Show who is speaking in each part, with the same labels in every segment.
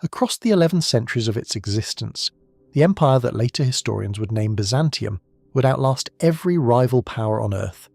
Speaker 1: Across the 11 centuries of its existence, the empire that later historians would name Byzantium would outlast every rival power on earth,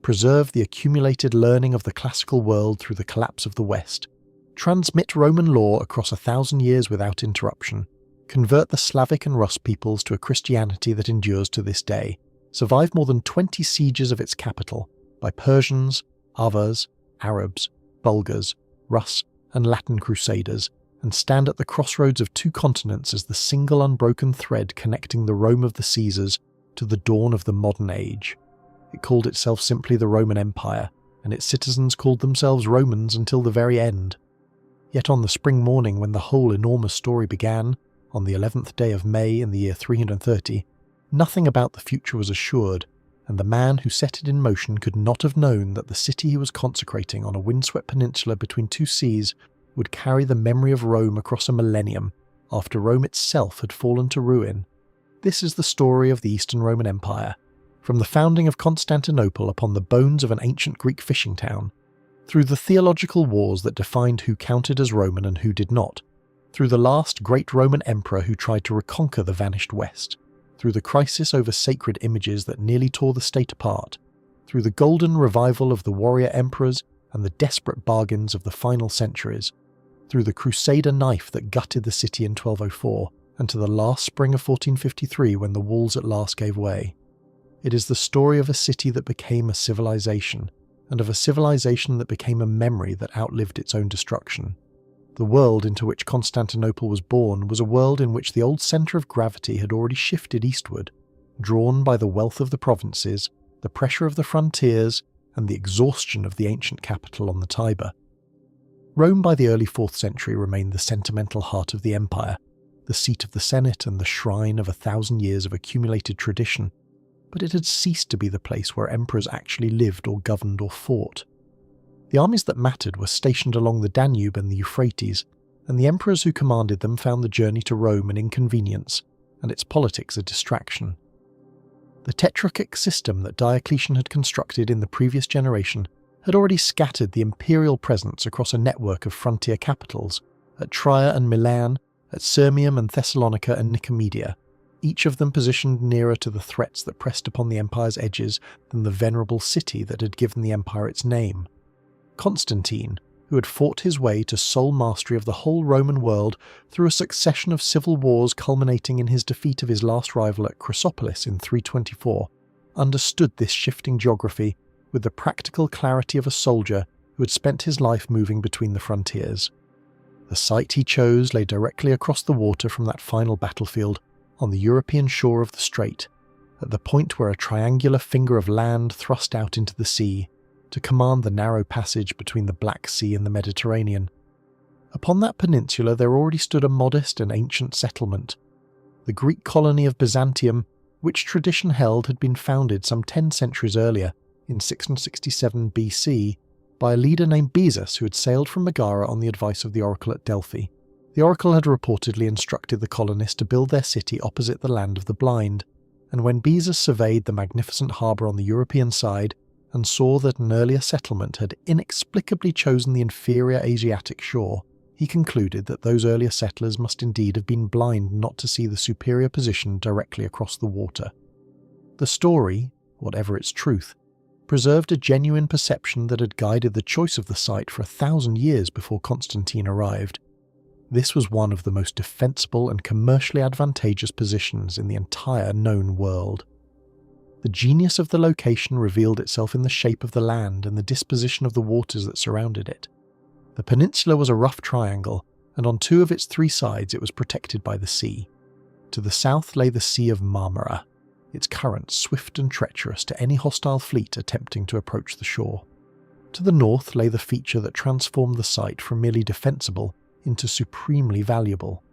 Speaker 1: preserve the accumulated learning of the classical world through the collapse of the West, transmit Roman law across 1,000 years without interruption, convert the Slavic and Rus peoples to a Christianity that endures to this day, survive more than 20 sieges of its capital by Persians, Avars, Arabs, Bulgars, Rus, and Latin crusaders, and stand at the crossroads of 2 continents as the single unbroken thread connecting the Rome of the Caesars to the dawn of the modern age. It called itself simply the Roman Empire, and its citizens called themselves Romans until the very end. Yet on the spring morning when the whole enormous story began, on the 11th day of May in the year 330, nothing about the future was assured, and the man who set it in motion could not have known that the city he was consecrating on a windswept peninsula between 2 seas would carry the memory of Rome across a millennium after Rome itself had fallen to ruin. This is the story of the Eastern Roman Empire, from the founding of Constantinople upon the bones of an ancient Greek fishing town, through the theological wars that defined who counted as Roman and who did not, through the last great Roman emperor who tried to reconquer the vanished West, through the crisis over sacred images that nearly tore the state apart, through the golden revival of the warrior emperors and the desperate bargains of the final centuries, through the crusader knife that gutted the city in 1204, and to the last spring of 1453 when the walls at last gave way. It is the story of a city that became a civilization, and of a civilization that became a memory that outlived its own destruction. The world into which Constantinople was born was a world in which the old centre of gravity had already shifted eastward, drawn by the wealth of the provinces, the pressure of the frontiers, and the exhaustion of the ancient capital on the Tiber. Rome by the early 4th century remained the sentimental heart of the empire, the seat of the Senate and the shrine of 1,000 years of accumulated tradition, but it had ceased to be the place where emperors actually lived or governed or fought. The armies that mattered were stationed along the Danube and the Euphrates, and the emperors who commanded them found the journey to Rome an inconvenience, and its politics a distraction. The tetrarchic system that Diocletian had constructed in the previous generation had already scattered the imperial presence across a network of frontier capitals, at Trier and Milan, at Sirmium and Thessalonica and Nicomedia, each of them positioned nearer to the threats that pressed upon the empire's edges than the venerable city that had given the empire its name. Constantine, who had fought his way to sole mastery of the whole Roman world through a succession of civil wars culminating in his defeat of his last rival at Chrysopolis in 324, understood this shifting geography with the practical clarity of a soldier who had spent his life moving between the frontiers. The site he chose lay directly across the water from that final battlefield, on the European shore of the strait, at the point where a triangular finger of land thrust out into the sea, to command the narrow passage between the Black Sea and the Mediterranean. Upon that peninsula there already stood a modest and ancient settlement. The Greek colony of Byzantium, which tradition held had been founded some 10 centuries earlier, in 667 BC, by a leader named Besus who had sailed from Megara on the advice of the oracle at Delphi. The oracle had reportedly instructed the colonists to build their city opposite the land of the blind, and when Besus surveyed the magnificent harbour on the European side, and saw that an earlier settlement had inexplicably chosen the inferior Asiatic shore, he concluded that those earlier settlers must indeed have been blind not to see the superior position directly across the water. The story, whatever its truth, preserved a genuine perception that had guided the choice of the site for 1,000 years before Constantine arrived. This was one of the most defensible and commercially advantageous positions in the entire known world. The genius of the location revealed itself in the shape of the land and the disposition of the waters that surrounded it. The peninsula was a rough triangle, and on 2 of its 3 sides it was protected by the sea. To the south lay the Sea of Marmara, its current swift and treacherous to any hostile fleet attempting to approach the shore. To the north lay the feature that transformed the site from merely defensible into supremely valuable,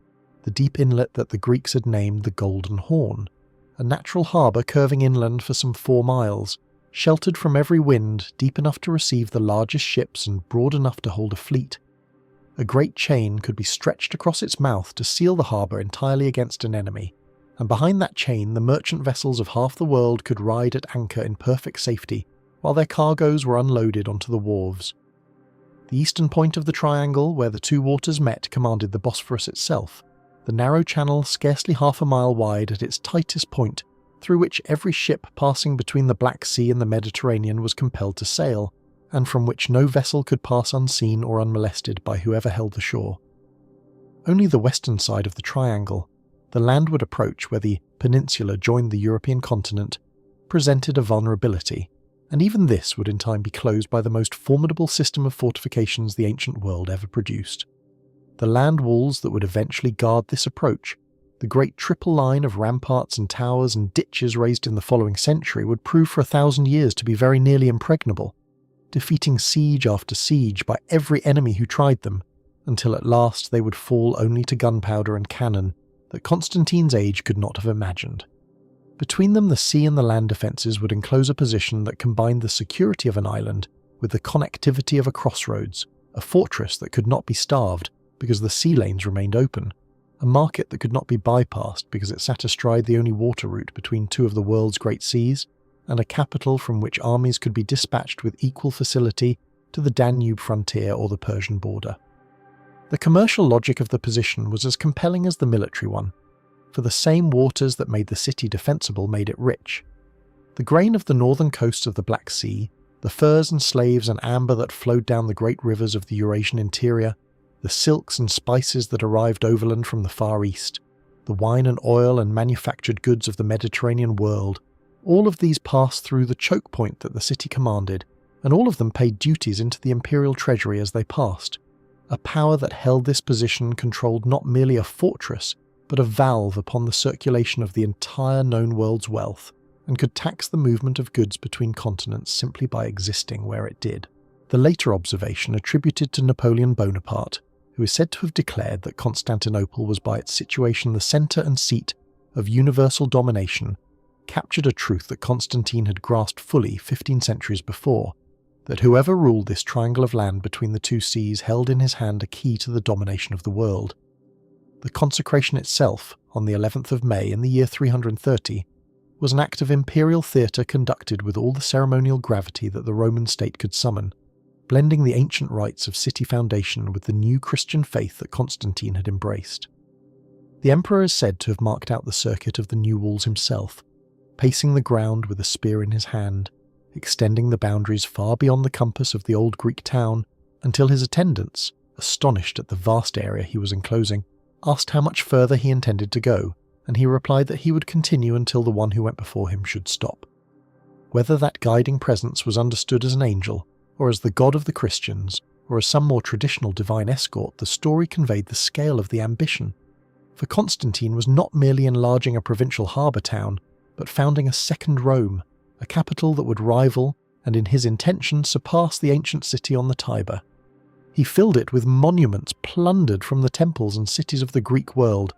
Speaker 1: the deep inlet that the Greeks had named the Golden Horn, a natural harbour curving inland for some 4 miles, sheltered from every wind, deep enough to receive the largest ships and broad enough to hold a fleet. A great chain could be stretched across its mouth to seal the harbour entirely against an enemy, and behind that chain the merchant vessels of half the world could ride at anchor in perfect safety, while their cargoes were unloaded onto the wharves. The eastern point of the triangle, where the two waters met, commanded the Bosphorus itself, the narrow channel scarcely half a mile wide at its tightest point, through which every ship passing between the Black Sea and the Mediterranean was compelled to sail, and from which no vessel could pass unseen or unmolested by whoever held the shore. Only the western side of the triangle, the landward approach where the peninsula joined the European continent, presented a vulnerability, and even this would in time be closed by the most formidable system of fortifications the ancient world ever produced. The land walls that would eventually guard this approach, the great triple line of ramparts and towers and ditches raised in the following century, would prove for 1,000 years to be very nearly impregnable, defeating siege after siege by every enemy who tried them, until at last they would fall only to gunpowder and cannon that Constantine's age could not have imagined. Between them, the sea and the land defences would enclose a position that combined the security of an island with the connectivity of a crossroads, a fortress that could not be starved because the sea lanes remained open, a market that could not be bypassed because it sat astride the only water route between two of the world's great seas, and a capital from which armies could be dispatched with equal facility to the Danube frontier or the Persian border. The commercial logic of the position was as compelling as the military one, for the same waters that made the city defensible made it rich. The grain of the northern coasts of the Black Sea, the furs and slaves and amber that flowed down the great rivers of the Eurasian interior, the silks and spices that arrived overland from the Far East, the wine and oil and manufactured goods of the Mediterranean world, all of these passed through the choke point that the city commanded, and all of them paid duties into the imperial treasury as they passed. A power that held this position controlled not merely a fortress, but a valve upon the circulation of the entire known world's wealth, and could tax the movement of goods between continents simply by existing where it did. The later observation attributed to Napoleon Bonaparte, who is said to have declared that Constantinople was by its situation the centre and seat of universal domination, captured a truth that Constantine had grasped fully 15 centuries before, that whoever ruled this triangle of land between the two seas held in his hand a key to the domination of the world. The consecration itself, on the 11th of May in the year 330, was an act of imperial theatre conducted with all the ceremonial gravity that the Roman state could summon, blending the ancient rites of city foundation with the new Christian faith that Constantine had embraced. The emperor is said to have marked out the circuit of the new walls himself, pacing the ground with a spear in his hand, extending the boundaries far beyond the compass of the old Greek town, until his attendants, astonished at the vast area he was enclosing, asked how much further he intended to go, and he replied that he would continue until the one who went before him should stop. Whether that guiding presence was understood as an angel, or as the God of the Christians, or as some more traditional divine escort, the story conveyed the scale of the ambition. For Constantine was not merely enlarging a provincial harbour town, but founding a second Rome, a capital that would rival, and in his intention surpass the ancient city on the Tiber. He filled it with monuments plundered from the temples and cities of the Greek world,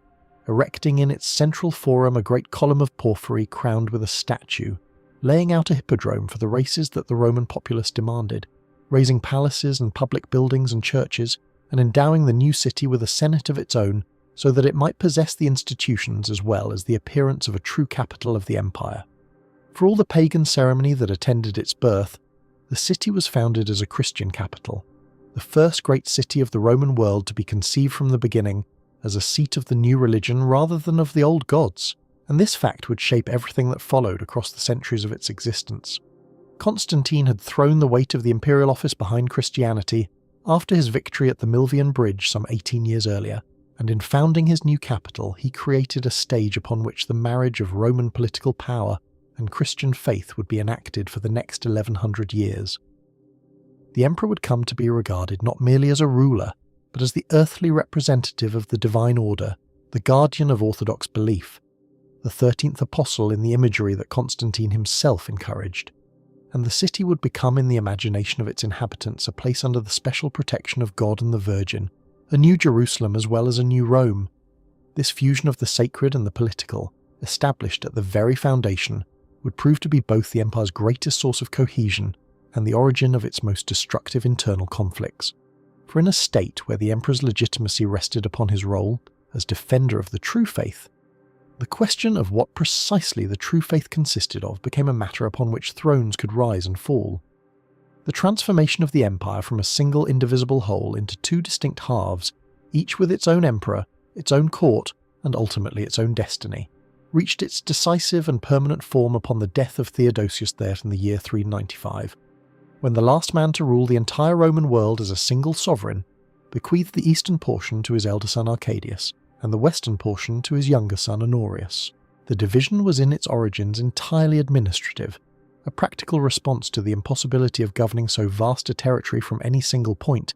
Speaker 1: erecting in its central forum a great column of porphyry crowned with a statue, laying out a hippodrome for the races that the Roman populace demanded, raising palaces and public buildings and churches, and endowing the new city with a senate of its own so that it might possess the institutions as well as the appearance of a true capital of the empire. For all the pagan ceremony that attended its birth, the city was founded as a Christian capital, the first great city of the Roman world to be conceived from the beginning as a seat of the new religion rather than of the old gods, and this fact would shape everything that followed across the centuries of its existence. Constantine had thrown the weight of the imperial office behind Christianity after his victory at the Milvian Bridge some 18 years earlier, and in founding his new capital he created a stage upon which the marriage of Roman political power and Christian faith would be enacted for the next 1100 years. The emperor would come to be regarded not merely as a ruler, but as the earthly representative of the divine order, the guardian of orthodox belief, the 13th apostle in the imagery that Constantine himself encouraged, and the city would become in the imagination of its inhabitants a place under the special protection of God and the Virgin, a new Jerusalem as well as a new Rome. This fusion of the sacred and the political, established at the very foundation, would prove to be both the empire's greatest source of cohesion and the origin of its most destructive internal conflicts. For in a state where the emperor's legitimacy rested upon his role as defender of the true faith, the question of what precisely the true faith consisted of became a matter upon which thrones could rise and fall. The transformation of the empire from a single indivisible whole into two distinct halves, each with its own emperor, its own court, and ultimately its own destiny, reached its decisive and permanent form upon the death of Theodosius III in the year 395, when the last man to rule the entire Roman world as a single sovereign bequeathed the eastern portion to his elder son Arcadius, and the western portion to his younger son Honorius. The division was in its origins entirely administrative, a practical response to the impossibility of governing so vast a territory from any single point,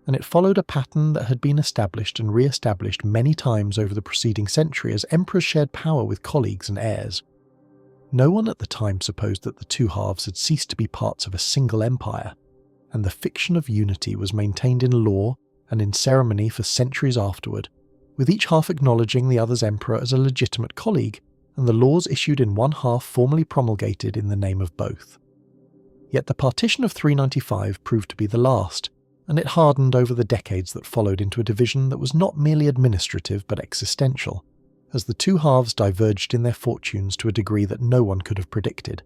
Speaker 1: and it followed a pattern that had been established and re-established many times over the preceding century as emperors shared power with colleagues and heirs. No one at the time supposed that the two halves had ceased to be parts of a single empire, and the fiction of unity was maintained in law and in ceremony for centuries afterward, with each half acknowledging the other's emperor as a legitimate colleague, and the laws issued in one half formally promulgated in the name of both. Yet the partition of 395 proved to be the last, and it hardened over the decades that followed into a division that was not merely administrative but existential, as the two halves diverged in their fortunes to a degree that no one could have predicted.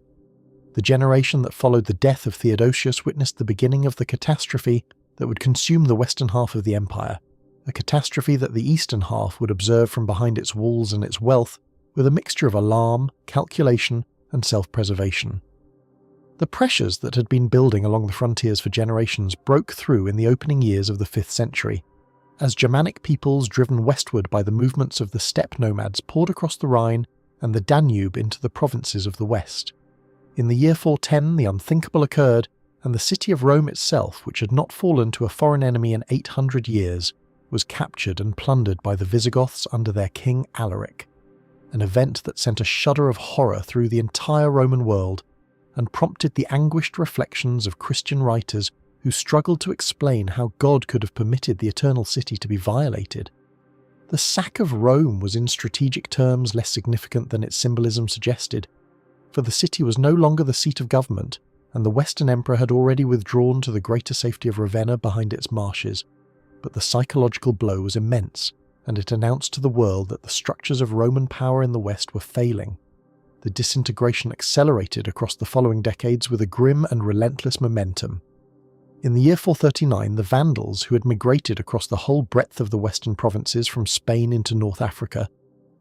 Speaker 1: The generation that followed the death of Theodosius witnessed the beginning of the catastrophe that would consume the western half of the empire, a catastrophe that the eastern half would observe from behind its walls and its wealth with a mixture of alarm, calculation, and self-preservation. The pressures that had been building along the frontiers for generations broke through in the opening years of the 5th century, as Germanic peoples driven westward by the movements of the steppe nomads poured across the Rhine and the Danube into the provinces of the west. In the year 410 the unthinkable occurred, and the city of Rome itself, which had not fallen to a foreign enemy in 800 years, was captured and plundered by the Visigoths under their king Alaric, an event that sent a shudder of horror through the entire Roman world and prompted the anguished reflections of Christian writers who struggled to explain how God could have permitted the eternal city to be violated. The sack of Rome was in strategic terms less significant than its symbolism suggested, for the city was no longer the seat of government, and the Western Emperor had already withdrawn to the greater safety of Ravenna behind its marshes. But the psychological blow was immense, and it announced to the world that the structures of Roman power in the West were failing. The disintegration accelerated across the following decades with a grim and relentless momentum. In the year 439, the Vandals, who had migrated across the whole breadth of the western provinces from Spain into North Africa,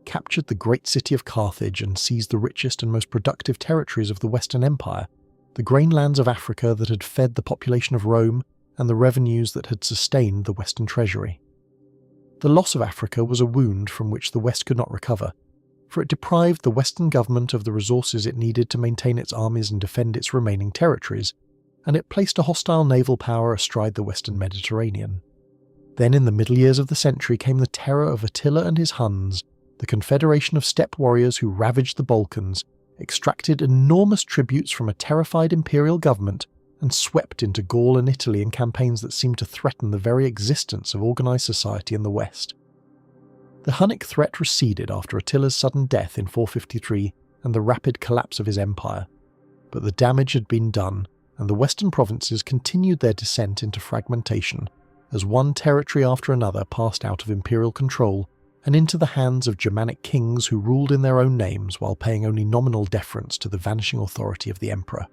Speaker 1: captured the great city of Carthage and seized the richest and most productive territories of the Western Empire, the grain lands of Africa that had fed the population of Rome and the revenues that had sustained the Western treasury. The loss of Africa was a wound from which the West could not recover, for it deprived the Western government of the resources it needed to maintain its armies and defend its remaining territories, and it placed a hostile naval power astride the Western Mediterranean. Then in the middle years of the century came the terror of Attila and his Huns, the confederation of steppe warriors who ravaged the Balkans, extracted enormous tributes from a terrified imperial government, and swept into Gaul and Italy in campaigns that seemed to threaten the very existence of organised society in the West. The Hunnic threat receded after Attila's sudden death in 453 and the rapid collapse of his empire, but the damage had been done, and the western provinces continued their descent into fragmentation as one territory after another passed out of imperial control and into the hands of Germanic kings who ruled in their own names while paying only nominal deference to the vanishing authority of the emperor.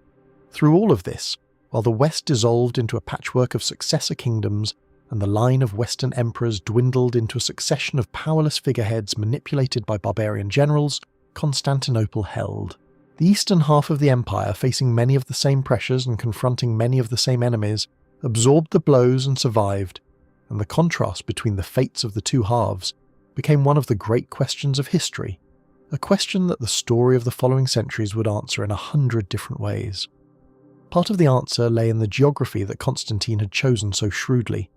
Speaker 1: Through all of this, while the West dissolved into a patchwork of successor kingdoms and the line of Western emperors dwindled into a succession of powerless figureheads manipulated by barbarian generals, Constantinople held. The eastern half of the empire, facing many of the same pressures and confronting many of the same enemies, absorbed the blows and survived, and the contrast between the fates of the two halves became one of the great questions of history, a question that the story of the following centuries would answer in 100 different ways. Part of the answer lay in the geography that Constantine had chosen so shrewdly,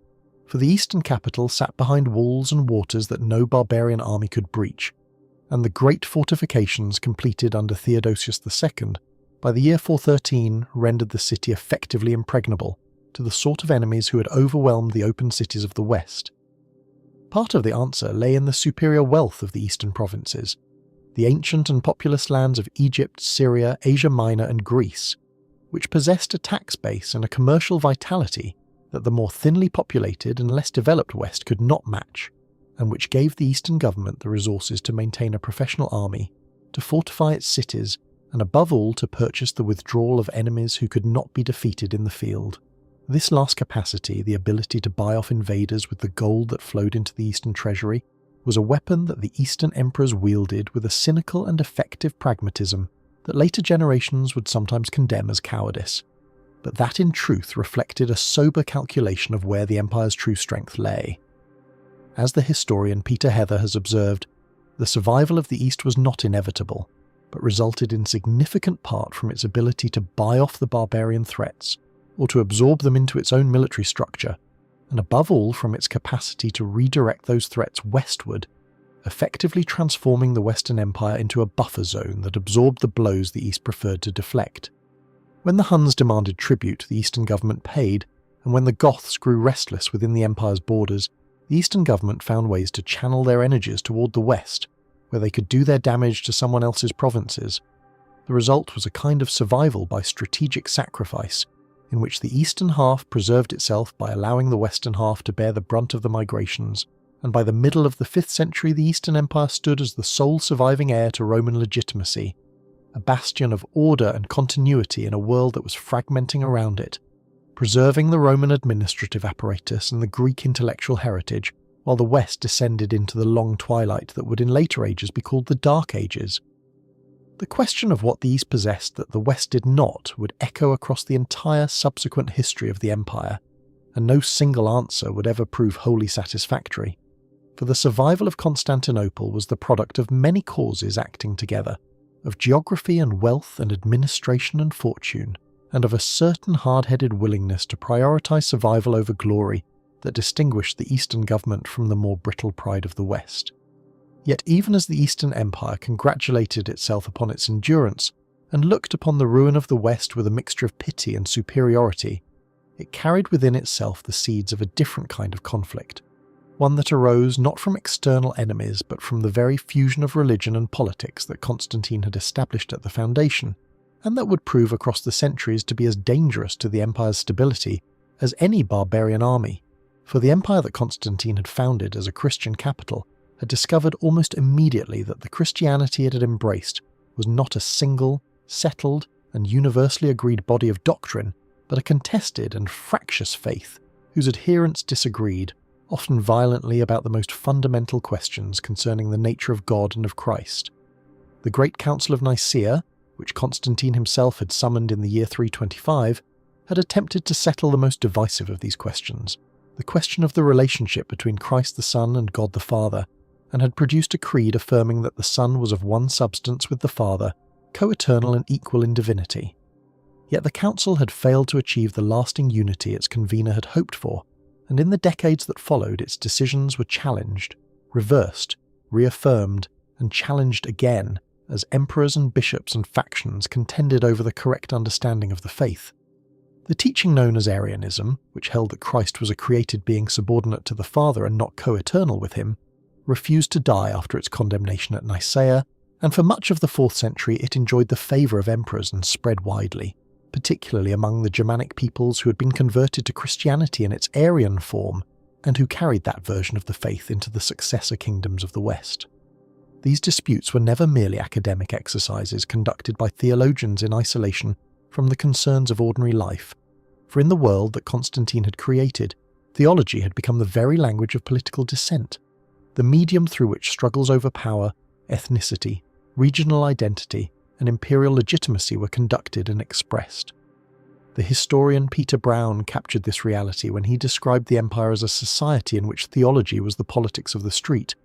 Speaker 1: for the eastern capital sat behind walls and waters that no barbarian army could breach, and the great fortifications completed under Theodosius II by the year 413 rendered the city effectively impregnable to the sort of enemies who had overwhelmed the open cities of the West. Part of the answer lay in the superior wealth of the eastern provinces, the ancient and populous lands of Egypt, Syria, Asia Minor and Greece, which possessed a tax base and a commercial vitality that the more thinly populated and less developed West could not match, and which gave the Eastern government the resources to maintain a professional army, to fortify its cities, and above all to purchase the withdrawal of enemies who could not be defeated in the field. This last capacity, the ability to buy off invaders with the gold that flowed into the Eastern treasury, was a weapon that the Eastern emperors wielded with a cynical and effective pragmatism that later generations would sometimes condemn as cowardice. But that in truth reflected a sober calculation of where the empire's true strength lay. As the historian Peter Heather has observed, the survival of the East was not inevitable, but resulted in significant part from its ability to buy off the barbarian threats, or to absorb them into its own military structure, and above all from its capacity to redirect those threats westward, effectively transforming the Western Empire into a buffer zone that absorbed the blows the East preferred to deflect. When the Huns demanded tribute, the Eastern government paid, and when the Goths grew restless within the empire's borders, the Eastern government found ways to channel their energies toward the West, where they could do their damage to someone else's provinces. The result was a kind of survival by strategic sacrifice, in which the eastern half preserved itself by allowing the western half to bear the brunt of the migrations, and by the middle of the 5th century the Eastern Empire stood as the sole surviving heir to Roman legitimacy, a bastion of order and continuity in a world that was fragmenting around it, preserving the Roman administrative apparatus and the Greek intellectual heritage, while the West descended into the long twilight that would in later ages be called the Dark Ages. The question of what the East possessed that the West did not would echo across the entire subsequent history of the empire, and no single answer would ever prove wholly satisfactory. For the survival of Constantinople was the product of many causes acting together, of geography and wealth and administration and fortune, and of a certain hard-headed willingness to prioritize survival over glory that distinguished the Eastern government from the more brittle pride of the West. Yet even as the Eastern Empire congratulated itself upon its endurance and looked upon the ruin of the West with a mixture of pity and superiority, it carried within itself the seeds of a different kind of conflict, one that arose not from external enemies but from the very fusion of religion and politics that Constantine had established at the foundation, and that would prove across the centuries to be as dangerous to the empire's stability as any barbarian army, for the empire that Constantine had founded as a Christian capital had discovered almost immediately that the Christianity it had embraced was not a single, settled, and universally agreed body of doctrine, but a contested and fractious faith whose adherents disagreed, often violently, about the most fundamental questions concerning the nature of God and of Christ. The Great Council of Nicaea, which Constantine himself had summoned in the year 325, had attempted to settle the most divisive of these questions, the question of the relationship between Christ the Son and God the Father, and had produced a creed affirming that the Son was of one substance with the Father, co-eternal and equal in divinity. Yet the Council had failed to achieve the lasting unity its convener had hoped for, and in the decades that followed its decisions were challenged, reversed, reaffirmed, and challenged again as emperors and bishops and factions contended over the correct understanding of the faith. The teaching known as Arianism, which held that Christ was a created being subordinate to the Father and not co-eternal with him, refused to die after its condemnation at Nicaea, and for much of the 4th century it enjoyed the favour of emperors and spread widely, particularly among the Germanic peoples who had been converted to Christianity in its Arian form, and who carried that version of the faith into the successor kingdoms of the West. These disputes were never merely academic exercises conducted by theologians in isolation from the concerns of ordinary life, for in the world that Constantine had created, theology had become the very language of political dissent, the medium through which struggles over power, ethnicity, regional identity, and imperial legitimacy were conducted and expressed. The historian Peter Brown captured this reality when he described the empire as a society in which theology was the politics of the street,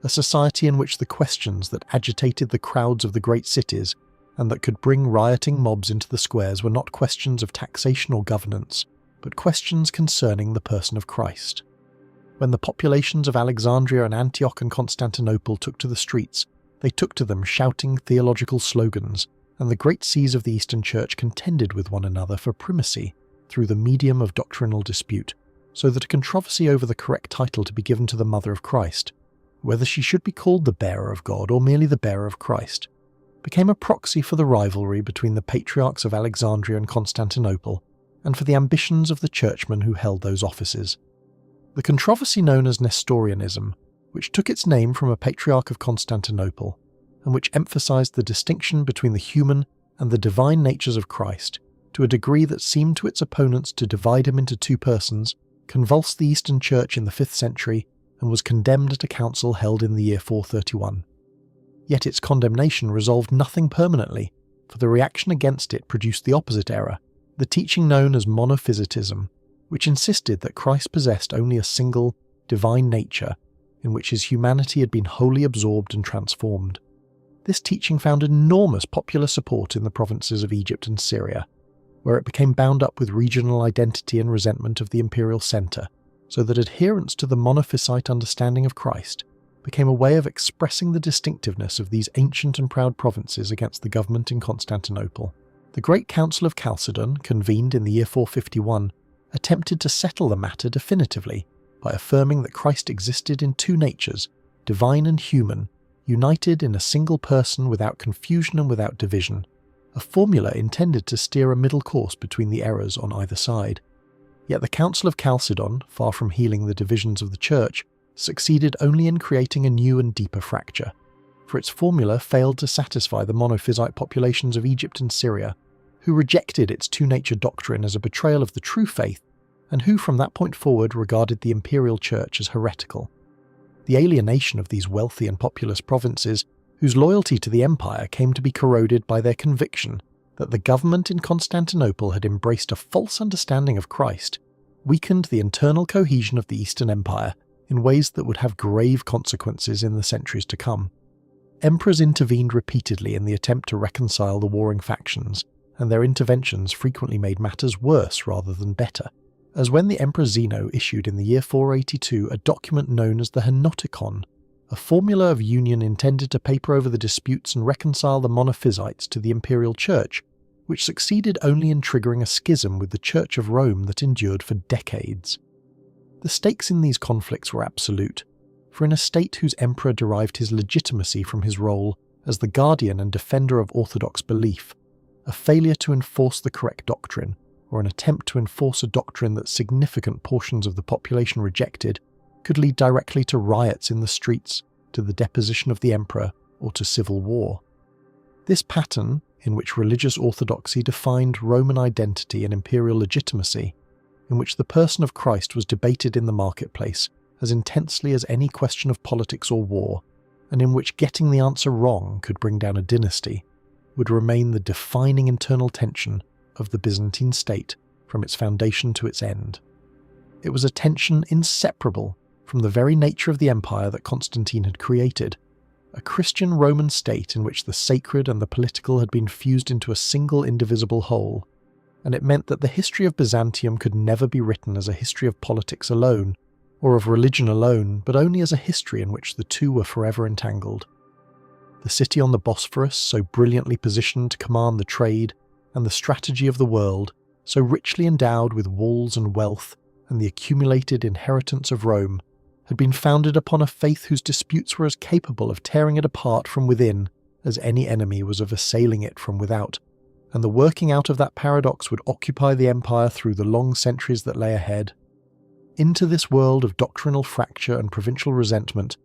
Speaker 1: a society in which the questions that agitated the crowds of the great cities and that could bring rioting mobs into the squares were not questions of taxation or governance, but questions concerning the person of Christ. When the populations of Alexandria and Antioch and Constantinople took to the streets, they took to them shouting theological slogans, and the great sees of the Eastern Church contended with one another for primacy through the medium of doctrinal dispute, so that a controversy over the correct title to be given to the Mother of Christ, whether she should be called the bearer of God or merely the bearer of Christ, became a proxy for the rivalry between the patriarchs of Alexandria and Constantinople, and for the ambitions of the churchmen who held those offices. The controversy known as Nestorianism, which took its name from a patriarch of Constantinople, and which emphasized the distinction between the human and the divine natures of Christ to a degree that seemed to its opponents to divide him into two persons, convulsed the Eastern Church in the 5th century and was condemned at a council held in the year 431. Yet its condemnation resolved nothing permanently, for the reaction against it produced the opposite error, the teaching known as monophysitism, which insisted that Christ possessed only a single, divine nature, in which his humanity had been wholly absorbed and transformed. This teaching found enormous popular support in the provinces of Egypt and Syria, where it became bound up with regional identity and resentment of the imperial centre, so that adherence to the monophysite understanding of Christ became a way of expressing the distinctiveness of these ancient and proud provinces against the government in Constantinople. The Great Council of Chalcedon, convened in the year 451, attempted to settle the matter definitively by affirming that Christ existed in two natures, divine and human, united in a single person without confusion and without division, a formula intended to steer a middle course between the errors on either side. Yet the Council of Chalcedon, far from healing the divisions of the Church, succeeded only in creating a new and deeper fracture, for its formula failed to satisfy the monophysite populations of Egypt and Syria, who rejected its two-nature doctrine as a betrayal of the true faith, and who from that point forward regarded the imperial church as heretical. The alienation of these wealthy and populous provinces, whose loyalty to the empire came to be corroded by their conviction that the government in Constantinople had embraced a false understanding of Christ, weakened the internal cohesion of the Eastern Empire in ways that would have grave consequences in the centuries to come. Emperors intervened repeatedly in the attempt to reconcile the warring factions, and their interventions frequently made matters worse rather than better, as when the Emperor Zeno issued in the year 482 a document known as the Henoticon, a formula of union intended to paper over the disputes and reconcile the monophysites to the imperial church, which succeeded only in triggering a schism with the Church of Rome that endured for decades. The stakes in these conflicts were absolute, for in a state whose emperor derived his legitimacy from his role as the guardian and defender of orthodox belief, a failure to enforce the correct doctrine, or an attempt to enforce a doctrine that significant portions of the population rejected, could lead directly to riots in the streets, to the deposition of the emperor, or to civil war. This pattern, in which religious orthodoxy defined Roman identity and imperial legitimacy, in which the person of Christ was debated in the marketplace as intensely as any question of politics or war, and in which getting the answer wrong could bring down a dynasty, would remain the defining internal tension of the Byzantine state from its foundation to its end. It was a tension inseparable from the very nature of the empire that Constantine had created, a Christian Roman state in which the sacred and the political had been fused into a single indivisible whole, and it meant that the history of Byzantium could never be written as a history of politics alone, or of religion alone, but only as a history in which the two were forever entangled. The city on the Bosphorus, so brilliantly positioned to command the trade and the strategy of the world, so richly endowed with walls and wealth and the accumulated inheritance of Rome, had been founded upon a faith whose disputes were as capable of tearing it apart from within as any enemy was of assailing it from without, and the working out of that paradox would occupy the empire through the long centuries that lay ahead. Into this world of doctrinal fracture and provincial resentment,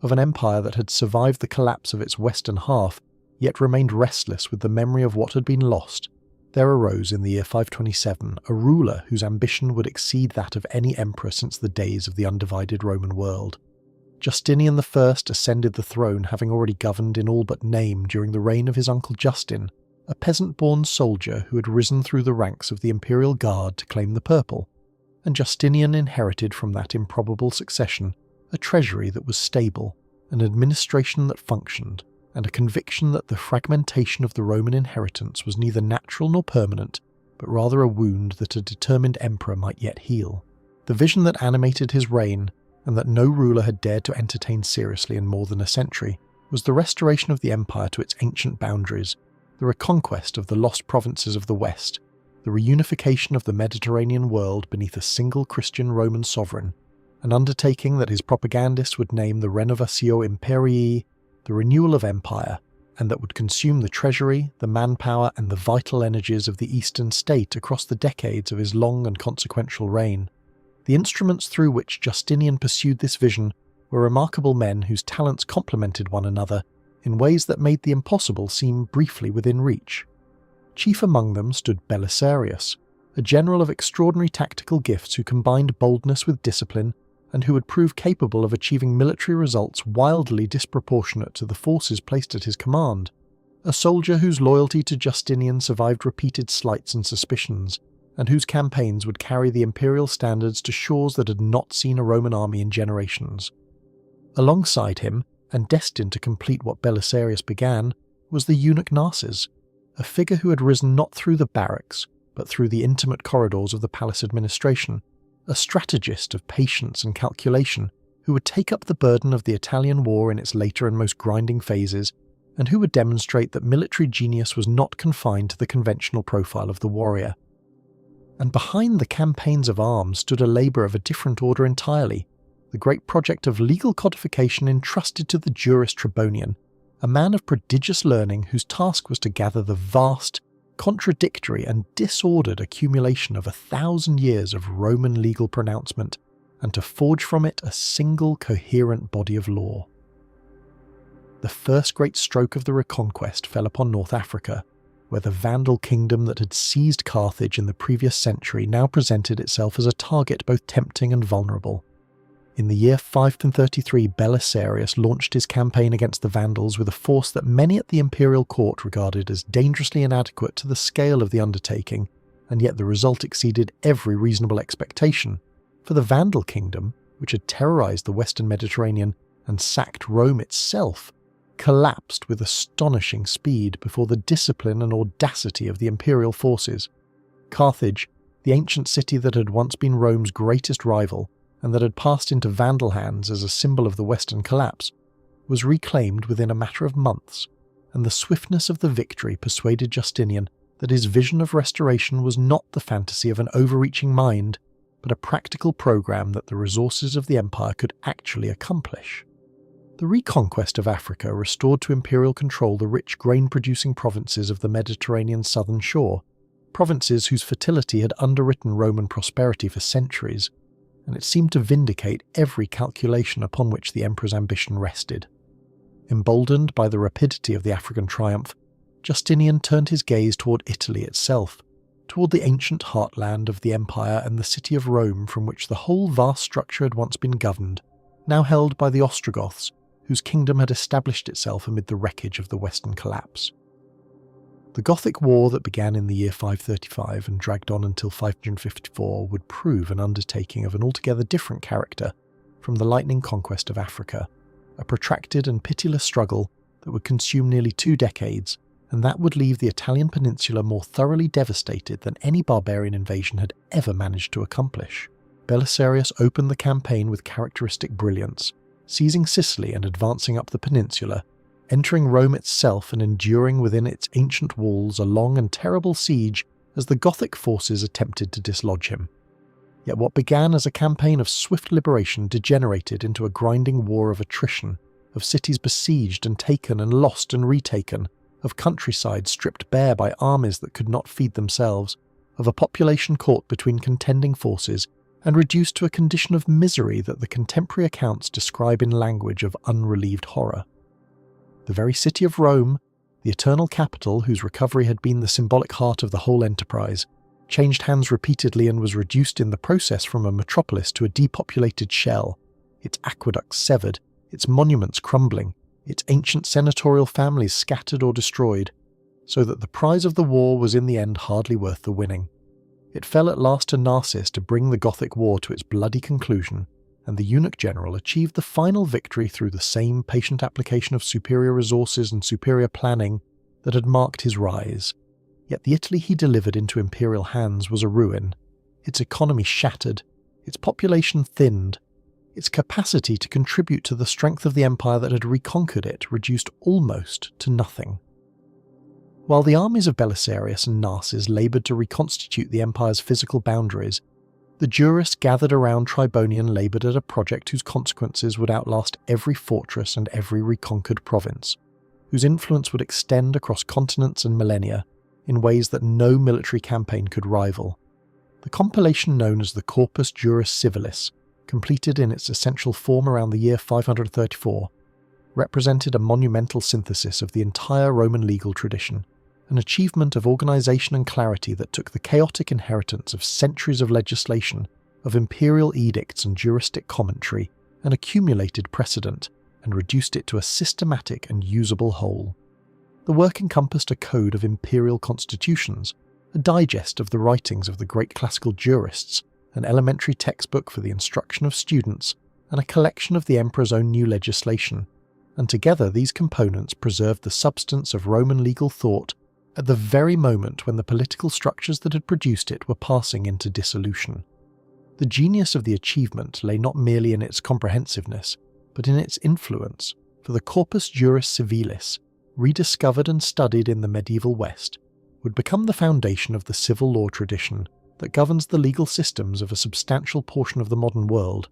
Speaker 1: of an empire that had survived the collapse of its western half, yet remained restless with the memory of what had been lost, there arose in the year 527 a ruler whose ambition would exceed that of any emperor since the days of the undivided Roman world. Justinian I ascended the throne, having already governed in all but name during the reign of his uncle Justin, a peasant-born soldier who had risen through the ranks of the imperial guard to claim the purple, and Justinian inherited from that improbable succession a treasury that was stable, an administration that functioned, and a conviction that the fragmentation of the Roman inheritance was neither natural nor permanent, but rather a wound that a determined emperor might yet heal. The vision that animated his reign, and that no ruler had dared to entertain seriously in more than a century, was the restoration of the empire to its ancient boundaries, the reconquest of the lost provinces of the West, the reunification of the Mediterranean world beneath a single Christian Roman sovereign, an undertaking that his propagandists would name the Renovatio Imperii, the renewal of empire, and that would consume the treasury, the manpower, and the vital energies of the Eastern state across the decades of his long and consequential reign. The instruments through which Justinian pursued this vision were remarkable men whose talents complemented one another in ways that made the impossible seem briefly within reach. Chief among them stood Belisarius, a general of extraordinary tactical gifts who combined boldness with discipline and who would prove capable of achieving military results wildly disproportionate to the forces placed at his command, a soldier whose loyalty to Justinian survived repeated slights and suspicions, and whose campaigns would carry the imperial standards to shores that had not seen a Roman army in generations. Alongside him, and destined to complete what Belisarius began, was the eunuch Narses, a figure who had risen not through the barracks, but through the intimate corridors of the palace administration, a strategist of patience and calculation who would take up the burden of the Italian war in its later and most grinding phases, and who would demonstrate that military genius was not confined to the conventional profile of the warrior. And behind the campaigns of arms stood a labour of a different order entirely, the great project of legal codification entrusted to the jurist Tribonian, a man of prodigious learning whose task was to gather the vast, contradictory and disordered accumulation of 1,000 years of Roman legal pronouncement, and to forge from it a single coherent body of law. The first great stroke of the Reconquest fell upon North Africa, where the Vandal kingdom that had seized Carthage in the previous century now presented itself as a target both tempting and vulnerable. In the year 533, Belisarius launched his campaign against the Vandals with a force that many at the imperial court regarded as dangerously inadequate to the scale of the undertaking, and yet the result exceeded every reasonable expectation, for the Vandal kingdom, which had terrorized the western Mediterranean and sacked Rome itself, collapsed with astonishing speed before the discipline and audacity of the imperial forces. Carthage, the ancient city that had once been Rome's greatest rival, and that had passed into Vandal hands as a symbol of the Western collapse, was reclaimed within a matter of months, and the swiftness of the victory persuaded Justinian that his vision of restoration was not the fantasy of an overreaching mind, but a practical program that the resources of the empire could actually accomplish. The reconquest of Africa restored to imperial control the rich grain-producing provinces of the Mediterranean southern shore, provinces whose fertility had underwritten Roman prosperity for centuries, and it seemed to vindicate every calculation upon which the emperor's ambition rested. Emboldened by the rapidity of the African triumph, Justinian turned his gaze toward Italy itself, toward the ancient heartland of the empire and the city of Rome from which the whole vast structure had once been governed, now held by the Ostrogoths, whose kingdom had established itself amid the wreckage of the Western collapse. The Gothic War that began in the year 535 and dragged on until 554 would prove an undertaking of an altogether different character from the lightning conquest of Africa, a protracted and pitiless struggle that would consume nearly 2 decades, and that would leave the Italian peninsula more thoroughly devastated than any barbarian invasion had ever managed to accomplish. Belisarius opened the campaign with characteristic brilliance, seizing Sicily and advancing up the peninsula, entering Rome itself and enduring within its ancient walls a long and terrible siege as the Gothic forces attempted to dislodge him. Yet what began as a campaign of swift liberation degenerated into a grinding war of attrition, of cities besieged and taken and lost and retaken, of countryside stripped bare by armies that could not feed themselves, of a population caught between contending forces and reduced to a condition of misery that the contemporary accounts describe in language of unrelieved horror. The very city of Rome, the eternal capital whose recovery had been the symbolic heart of the whole enterprise, changed hands repeatedly and was reduced in the process from a metropolis to a depopulated shell, its aqueducts severed, its monuments crumbling, its ancient senatorial families scattered or destroyed, so that the prize of the war was in the end hardly worth the winning. It fell at last to Narses to bring the Gothic War to its bloody conclusion, and the eunuch general achieved the final victory through the same patient application of superior resources and superior planning that had marked his rise. Yet the Italy he delivered into imperial hands was a ruin, its economy shattered, its population thinned, its capacity to contribute to the strength of the empire that had reconquered it reduced almost to nothing. While the armies of Belisarius and Narses laboured to reconstitute the empire's physical boundaries, the jurists gathered around Tribonian laboured at a project whose consequences would outlast every fortress and every reconquered province, whose influence would extend across continents and millennia in ways that no military campaign could rival. The compilation known as the Corpus Juris Civilis, completed in its essential form around the year 534, represented a monumental synthesis of the entire Roman legal tradition, an achievement of organisation and clarity that took the chaotic inheritance of centuries of legislation, of imperial edicts and juristic commentary, and accumulated precedent, and reduced it to a systematic and usable whole. The work encompassed a code of imperial constitutions, a digest of the writings of the great classical jurists, an elementary textbook for the instruction of students, and a collection of the emperor's own new legislation, and together these components preserved the substance of Roman legal thought at the very moment when the political structures that had produced it were passing into dissolution. The genius of the achievement lay not merely in its comprehensiveness, but in its influence, for the corpus juris civilis, rediscovered and studied in the medieval West, would become the foundation of the civil law tradition that governs the legal systems of a substantial portion of the modern world,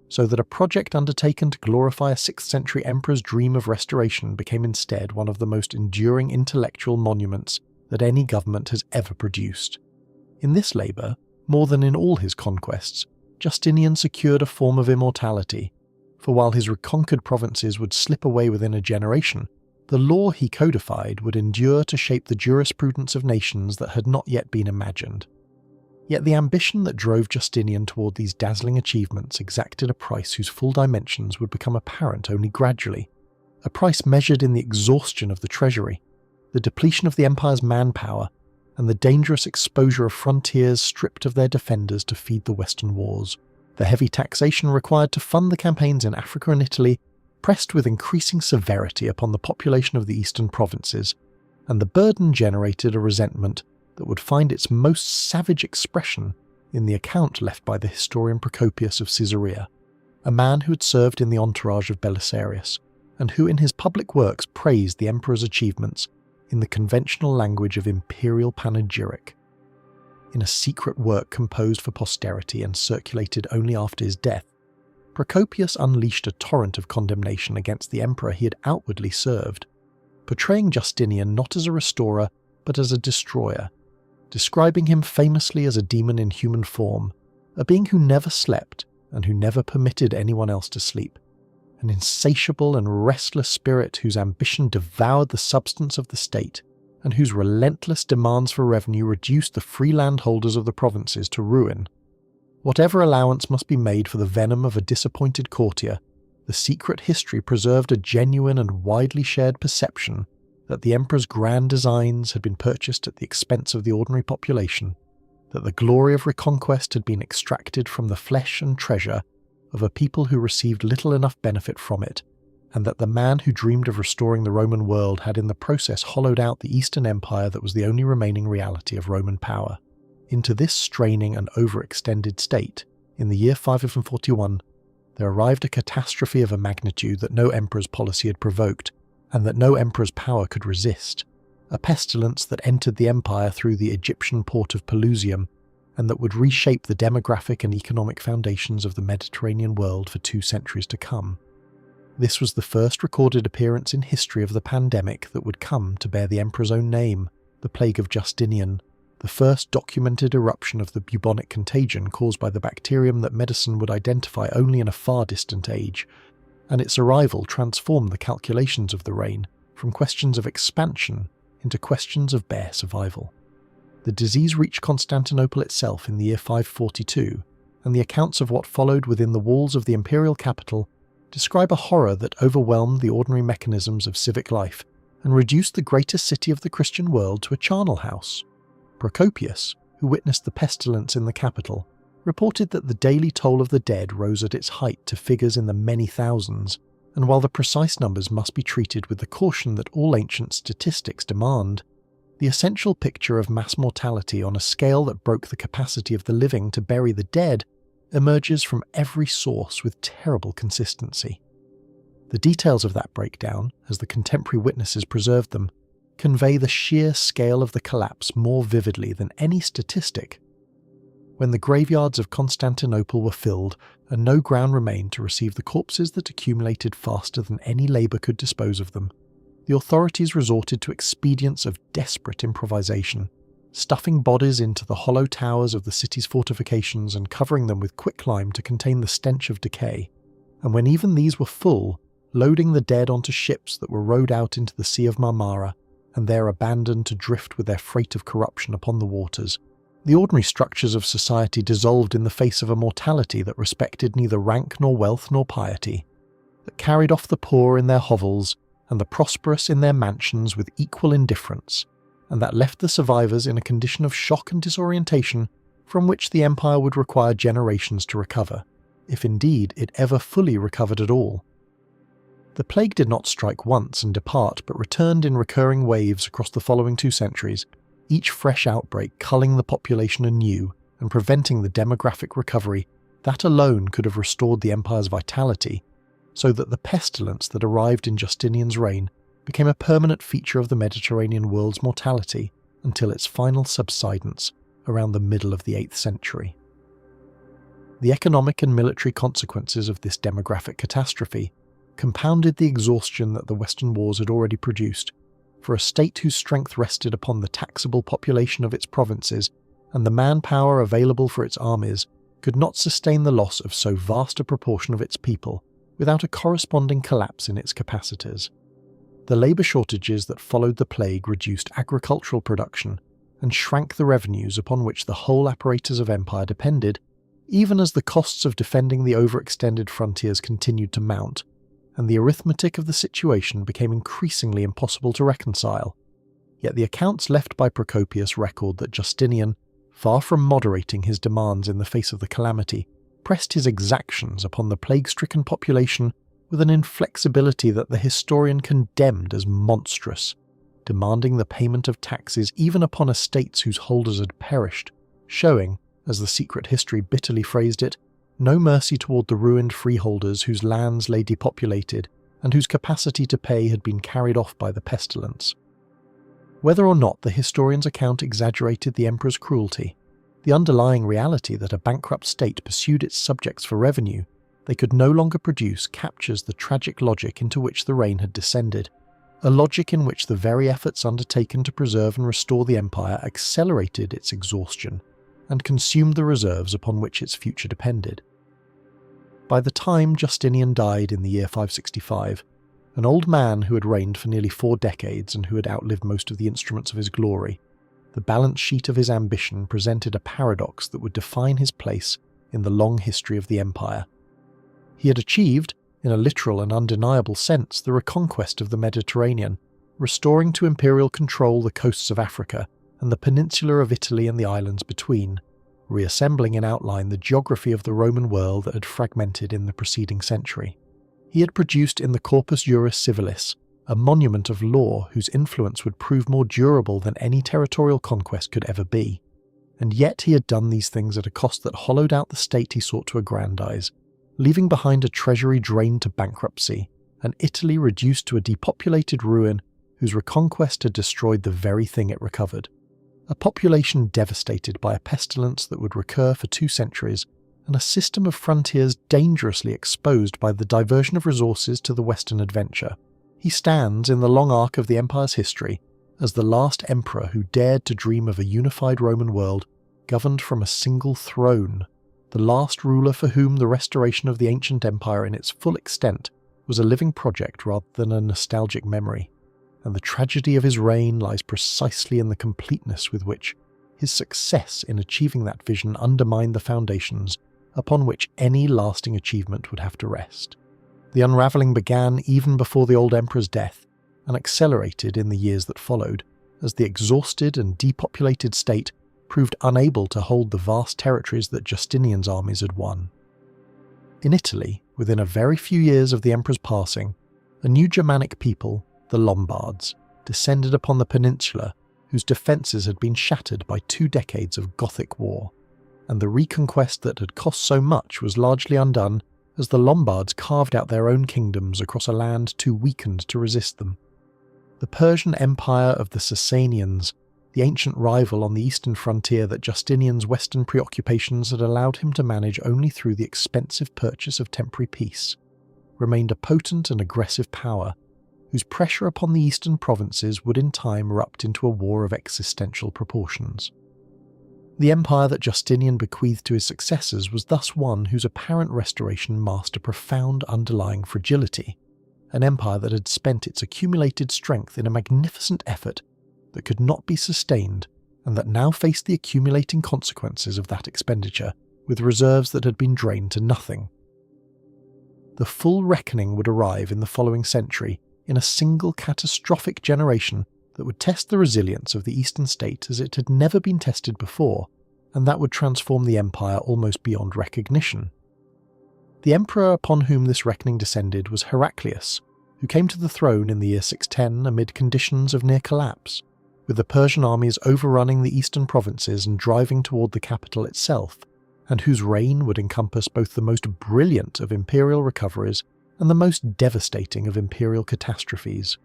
Speaker 1: so that a project undertaken to glorify a 6th century emperor's dream of restoration became instead one of the most enduring intellectual monuments that any government has ever produced. In this labour, more than in all his conquests, Justinian secured a form of immortality, for while his reconquered provinces would slip away within a generation, the law he codified would endure to shape the jurisprudence of nations that had not yet been imagined. Yet the ambition that drove Justinian toward these dazzling achievements exacted a price whose full dimensions would become apparent only gradually, a price measured in the exhaustion of the treasury, the depletion of the empire's manpower, and the dangerous exposure of frontiers stripped of their defenders to feed the Western wars. The heavy taxation required to fund the campaigns in Africa and Italy pressed with increasing severity upon the population of the eastern provinces, and the burden generated a resentment that would find its most savage expression in the account left by the historian Procopius of Caesarea, a man who had served in the entourage of Belisarius, and who in his public works praised the emperor's achievements in the conventional language of imperial panegyric. In a secret work composed for posterity and circulated only after his death, Procopius unleashed a torrent of condemnation against the emperor he had outwardly served, portraying Justinian not as a restorer but as a destroyer, describing him famously as a demon in human form, a being who never slept and who never permitted anyone else to sleep, an insatiable and restless spirit whose ambition devoured the substance of the state, and whose relentless demands for revenue reduced the free landholders of the provinces to ruin. Whatever allowance must be made for the venom of a disappointed courtier, the secret history preserved a genuine and widely shared perception that the emperor's grand designs had been purchased at the expense of the ordinary population, that the glory of reconquest had been extracted from the flesh and treasure of a people who received little enough benefit from it, and that the man who dreamed of restoring the Roman world had in the process hollowed out the Eastern Empire that was the only remaining reality of Roman power. Into this straining and overextended state, in the year 541, there arrived a catastrophe of a magnitude that no emperor's policy had provoked, and that no emperor's power could resist, a pestilence that entered the empire through the Egyptian port of Pelusium, and that would reshape the demographic and economic foundations of the Mediterranean world for 2 centuries to come. This was the first recorded appearance in history of the pandemic that would come to bear the emperor's own name, the Plague of Justinian, the first documented eruption of the bubonic contagion caused by the bacterium that medicine would identify only in a far distant age, and its arrival transformed the calculations of the reign from questions of expansion into questions of bare survival. The disease reached Constantinople itself in the year 542, and the accounts of what followed within the walls of the imperial capital describe a horror that overwhelmed the ordinary mechanisms of civic life and reduced the greatest city of the Christian world to a charnel house. Procopius, who witnessed the pestilence in the capital, reported that the daily toll of the dead rose at its height to figures in the many thousands, and while the precise numbers must be treated with the caution that all ancient statistics demand, the essential picture of mass mortality on a scale that broke the capacity of the living to bury the dead emerges from every source with terrible consistency. The details of that breakdown, as the contemporary witnesses preserved them, convey the sheer scale of the collapse more vividly than any statistic. When the graveyards of Constantinople were filled and no ground remained to receive the corpses that accumulated faster than any labour could dispose of them, the authorities resorted to expedients of desperate improvisation, stuffing bodies into the hollow towers of the city's fortifications and covering them with quicklime to contain the stench of decay, and when even these were full, loading the dead onto ships that were rowed out into the Sea of Marmara, and there abandoned to drift with their freight of corruption upon the waters. The ordinary structures of society dissolved in the face of a mortality that respected neither rank nor wealth nor piety, that carried off the poor in their hovels and the prosperous in their mansions with equal indifference, and that left the survivors in a condition of shock and disorientation from which the empire would require generations to recover, if indeed it ever fully recovered at all. The plague did not strike once and depart, but returned in recurring waves across the following 2 centuries, each fresh outbreak culling the population anew and preventing the demographic recovery that alone could have restored the empire's vitality, so that the pestilence that arrived in Justinian's reign became a permanent feature of the Mediterranean world's mortality until its final subsidence around the middle of the 8th century. The economic and military consequences of this demographic catastrophe compounded the exhaustion that the Western wars had already produced, for a state whose strength rested upon the taxable population of its provinces and the manpower available for its armies could not sustain the loss of so vast a proportion of its people without a corresponding collapse in its capacities. The labour shortages that followed the plague reduced agricultural production and shrank the revenues upon which the whole apparatus of empire depended, even as the costs of defending the overextended frontiers continued to mount, and the arithmetic of the situation became increasingly impossible to reconcile. Yet the accounts left by Procopius record that Justinian, far from moderating his demands in the face of the calamity, pressed his exactions upon the plague-stricken population with an inflexibility that the historian condemned as monstrous, demanding the payment of taxes even upon estates whose holders had perished, showing, as the secret history bitterly phrased it, no mercy toward the ruined freeholders whose lands lay depopulated and whose capacity to pay had been carried off by the pestilence. Whether or not the historian's account exaggerated the emperor's cruelty, the underlying reality that a bankrupt state pursued its subjects for revenue they could no longer produce captures the tragic logic into which the reign had descended, a logic in which the very efforts undertaken to preserve and restore the empire accelerated its exhaustion and consumed the reserves upon which its future depended. By the time Justinian died in the year 565, an old man who had reigned for nearly 4 decades and who had outlived most of the instruments of his glory, the balance sheet of his ambition presented a paradox that would define his place in the long history of the empire. He had achieved, in a literal and undeniable sense, the reconquest of the Mediterranean, restoring to imperial control the coasts of Africa and the peninsula of Italy and the islands between, reassembling in outline the geography of the Roman world that had fragmented in the preceding century. He had produced in the Corpus Juris Civilis a monument of law whose influence would prove more durable than any territorial conquest could ever be. And yet he had done these things at a cost that hollowed out the state he sought to aggrandize, leaving behind a treasury drained to bankruptcy, and Italy reduced to a depopulated ruin whose reconquest had destroyed the very thing it recovered. A population devastated by a pestilence that would recur for 2 centuries, and a system of frontiers dangerously exposed by the diversion of resources to the Western adventure. He stands in the long arc of the empire's history as the last emperor who dared to dream of a unified Roman world governed from a single throne, the last ruler for whom the restoration of the ancient empire in its full extent was a living project rather than a nostalgic memory. And the tragedy of his reign lies precisely in the completeness with which his success in achieving that vision undermined the foundations upon which any lasting achievement would have to rest. The unravelling began even before the old emperor's death, and accelerated in the years that followed, as the exhausted and depopulated state proved unable to hold the vast territories that Justinian's armies had won. In Italy, within a very few years of the emperor's passing, a new Germanic people, the Lombards, descended upon the peninsula whose defences had been shattered by 2 decades of Gothic war, and the reconquest that had cost so much was largely undone as the Lombards carved out their own kingdoms across a land too weakened to resist them. The Persian Empire of the Sasanians, the ancient rival on the eastern frontier that Justinian's western preoccupations had allowed him to manage only through the expensive purchase of temporary peace, remained a potent and aggressive power, whose pressure upon the eastern provinces would in time erupt into a war of existential proportions. The empire that Justinian bequeathed to his successors was thus one whose apparent restoration masked a profound underlying fragility, an empire that had spent its accumulated strength in a magnificent effort that could not be sustained, and that now faced the accumulating consequences of that expenditure, with reserves that had been drained to nothing. The full reckoning would arrive in the following century, in a single catastrophic generation that would test the resilience of the Eastern state as it had never been tested before, and that would transform the empire almost beyond recognition. The emperor upon whom this reckoning descended was Heraclius, who came to the throne in the year 610 amid conditions of near collapse, with the Persian armies overrunning the eastern provinces and driving toward the capital itself, and whose reign would encompass both the most brilliant of imperial recoveries and the most devastating of imperial catastrophes.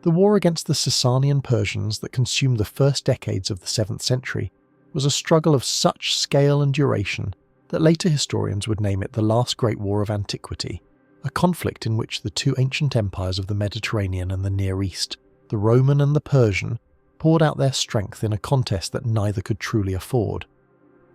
Speaker 1: The war against the Sasanian Persians that consumed the first decades of the 7th century was a struggle of such scale and duration that later historians would name it the last great war of antiquity, a conflict in which the two ancient empires of the Mediterranean and the Near East, the Roman and the Persian, poured out their strength in a contest that neither could truly afford.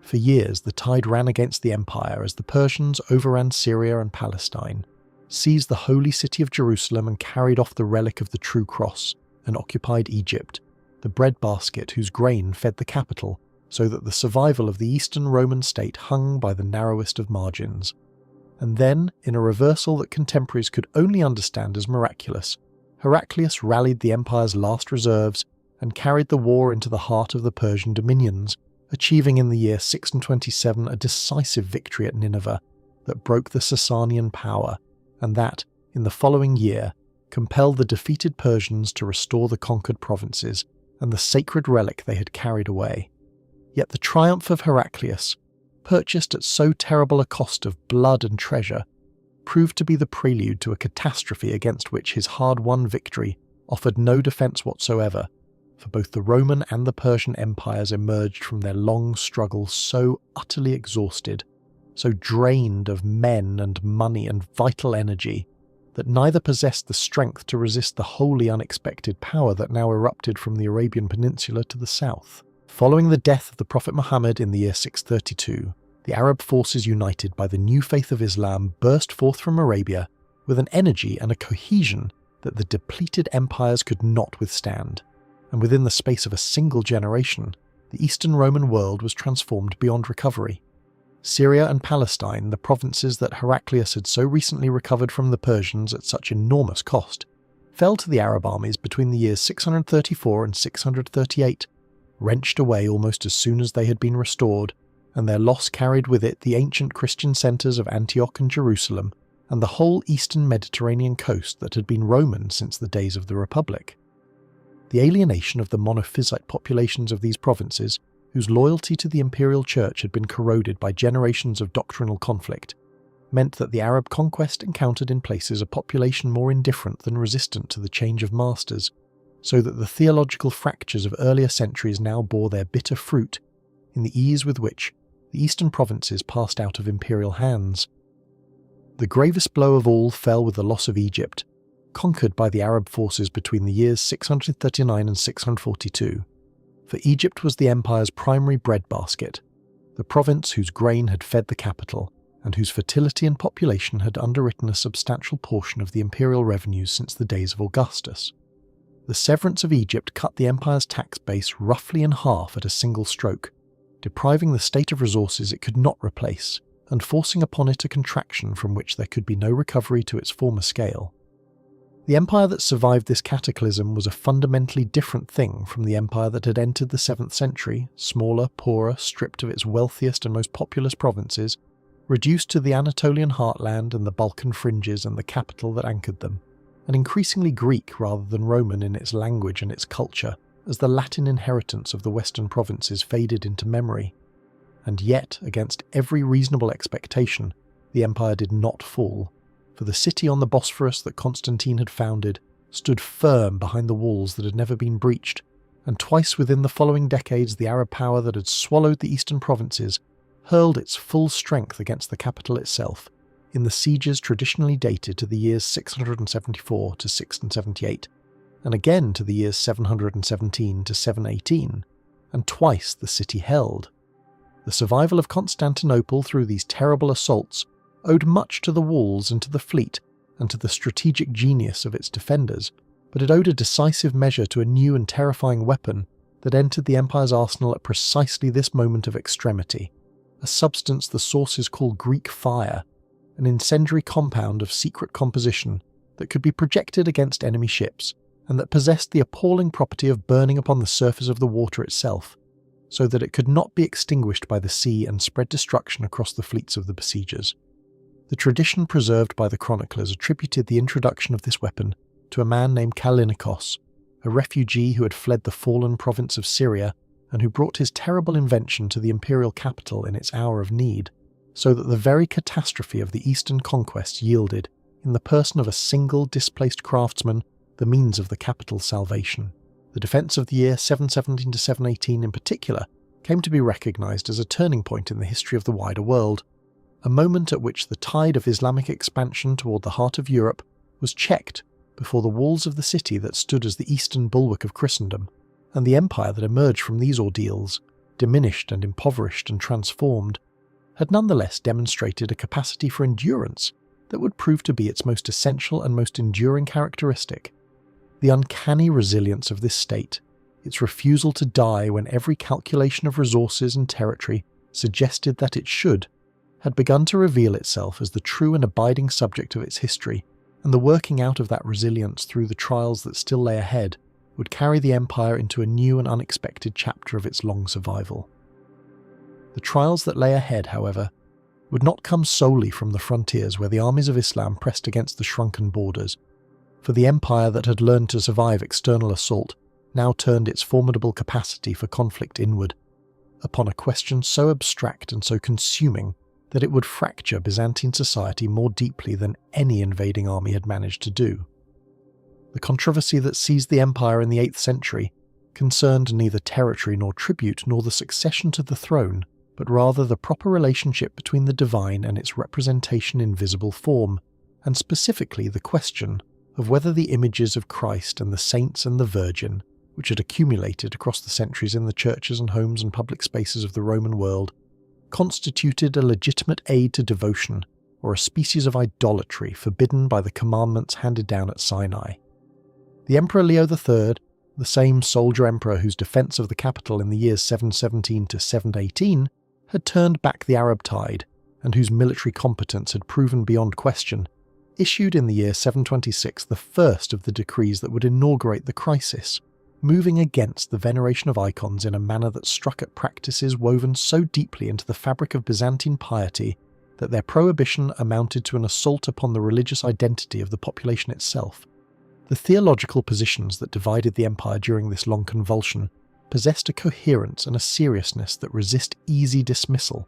Speaker 1: For years the tide ran against the empire as the Persians overran Syria and Palestine, seized the holy city of Jerusalem and carried off the relic of the true cross, and occupied Egypt, the breadbasket whose grain fed the capital, so that the survival of the Eastern Roman state hung by the narrowest of margins. And then, in a reversal that contemporaries could only understand as miraculous, Heraclius rallied the empire's last reserves and carried the war into the heart of the Persian dominions, achieving in the year 627 a decisive victory at Nineveh that broke the Sasanian power, and that, in the following year, compelled the defeated Persians to restore the conquered provinces and the sacred relic they had carried away. Yet the triumph of Heraclius, purchased at so terrible a cost of blood and treasure, proved to be the prelude to a catastrophe against which his hard-won victory offered no defence whatsoever, for both the Roman and the Persian empires emerged from their long struggle so utterly exhausted, so drained of men and money and vital energy, that neither possessed the strength to resist the wholly unexpected power that now erupted from the Arabian Peninsula to the south. Following the death of the Prophet Muhammad in the year 632, the Arab forces united by the new faith of Islam burst forth from Arabia with an energy and a cohesion that the depleted empires could not withstand, and within the space of a single generation, the Eastern Roman world was transformed beyond recovery. Syria and Palestine, the provinces that Heraclius had so recently recovered from the Persians at such enormous cost, fell to the Arab armies between the years 634 and 638, wrenched away almost as soon as they had been restored, and their loss carried with it the ancient Christian centres of Antioch and Jerusalem, and the whole eastern Mediterranean coast that had been Roman since the days of the Republic. The alienation of the monophysite populations of these provinces, whose loyalty to the imperial church had been corroded by generations of doctrinal conflict, meant that the Arab conquest encountered in places a population more indifferent than resistant to the change of masters, so that the theological fractures of earlier centuries now bore their bitter fruit in the ease with which the eastern provinces passed out of imperial hands. The gravest blow of all fell with the loss of Egypt, conquered by the Arab forces between the years 639 and 642. For Egypt was the empire's primary breadbasket, the province whose grain had fed the capital, and whose fertility and population had underwritten a substantial portion of the imperial revenues since the days of Augustus. The severance of Egypt cut the empire's tax base roughly in half at a single stroke, depriving the state of resources it could not replace, and forcing upon it a contraction from which there could be no recovery to its former scale. The empire that survived this cataclysm was a fundamentally different thing from the empire that had entered the 7th century, smaller, poorer, stripped of its wealthiest and most populous provinces, reduced to the Anatolian heartland and the Balkan fringes and the capital that anchored them, and increasingly Greek rather than Roman in its language and its culture, as the Latin inheritance of the western provinces faded into memory. And yet, against every reasonable expectation, the empire did not fall, for the city on the Bosphorus that Constantine had founded stood firm behind the walls that had never been breached, and twice within the following decades the Arab power that had swallowed the eastern provinces hurled its full strength against the capital itself, in the sieges traditionally dated to the years 674 to 678, and again to the years 717 to 718, and twice the city held. The survival of Constantinople through these terrible assaults owed much to the walls and to the fleet, and to the strategic genius of its defenders, but it owed a decisive measure to a new and terrifying weapon that entered the Empire's arsenal at precisely this moment of extremity, a substance the sources call Greek fire, an incendiary compound of secret composition that could be projected against enemy ships, and that possessed the appalling property of burning upon the surface of the water itself, so that it could not be extinguished by the sea and spread destruction across the fleets of the besiegers. The tradition preserved by the chroniclers attributed the introduction of this weapon to a man named Callinicos, a refugee who had fled the fallen province of Syria and who brought his terrible invention to the imperial capital in its hour of need, so that the very catastrophe of the Eastern conquest yielded, in the person of a single displaced craftsman, the means of the capital's salvation. The defence of the year 717 to 718 in particular came to be recognised as a turning point in the history of the wider world, a moment at which the tide of Islamic expansion toward the heart of Europe was checked before the walls of the city that stood as the eastern bulwark of Christendom, and the empire that emerged from these ordeals, diminished and impoverished and transformed, had nonetheless demonstrated a capacity for endurance that would prove to be its most essential and most enduring characteristic. The uncanny resilience of this state, its refusal to die when every calculation of resources and territory suggested that it should, had begun to reveal itself as the true and abiding subject of its history, and the working out of that resilience through the trials that still lay ahead would carry the empire into a new and unexpected chapter of its long survival. The trials that lay ahead, however, would not come solely from the frontiers where the armies of Islam pressed against the shrunken borders, for the empire that had learned to survive external assault now turned its formidable capacity for conflict inward, upon a question so abstract and so consuming that it would fracture Byzantine society more deeply than any invading army had managed to do. The controversy that seized the empire in the 8th century concerned neither territory nor tribute nor the succession to the throne, but rather the proper relationship between the divine and its representation in visible form, and specifically the question of whether the images of Christ and the saints and the Virgin, which had accumulated across the centuries in the churches and homes and public spaces of the Roman world, constituted a legitimate aid to devotion or a species of idolatry forbidden by the commandments handed down at Sinai. The Emperor Leo III, the same soldier emperor whose defence of the capital in the years 717 to 718 had turned back the Arab tide and whose military competence had proven beyond question, issued in the year 726 the first of the decrees that would inaugurate the crisis, moving against the veneration of icons in a manner that struck at practices woven so deeply into the fabric of Byzantine piety that their prohibition amounted to an assault upon the religious identity of the population itself. The theological positions that divided the empire during this long convulsion possessed a coherence and a seriousness that resist easy dismissal,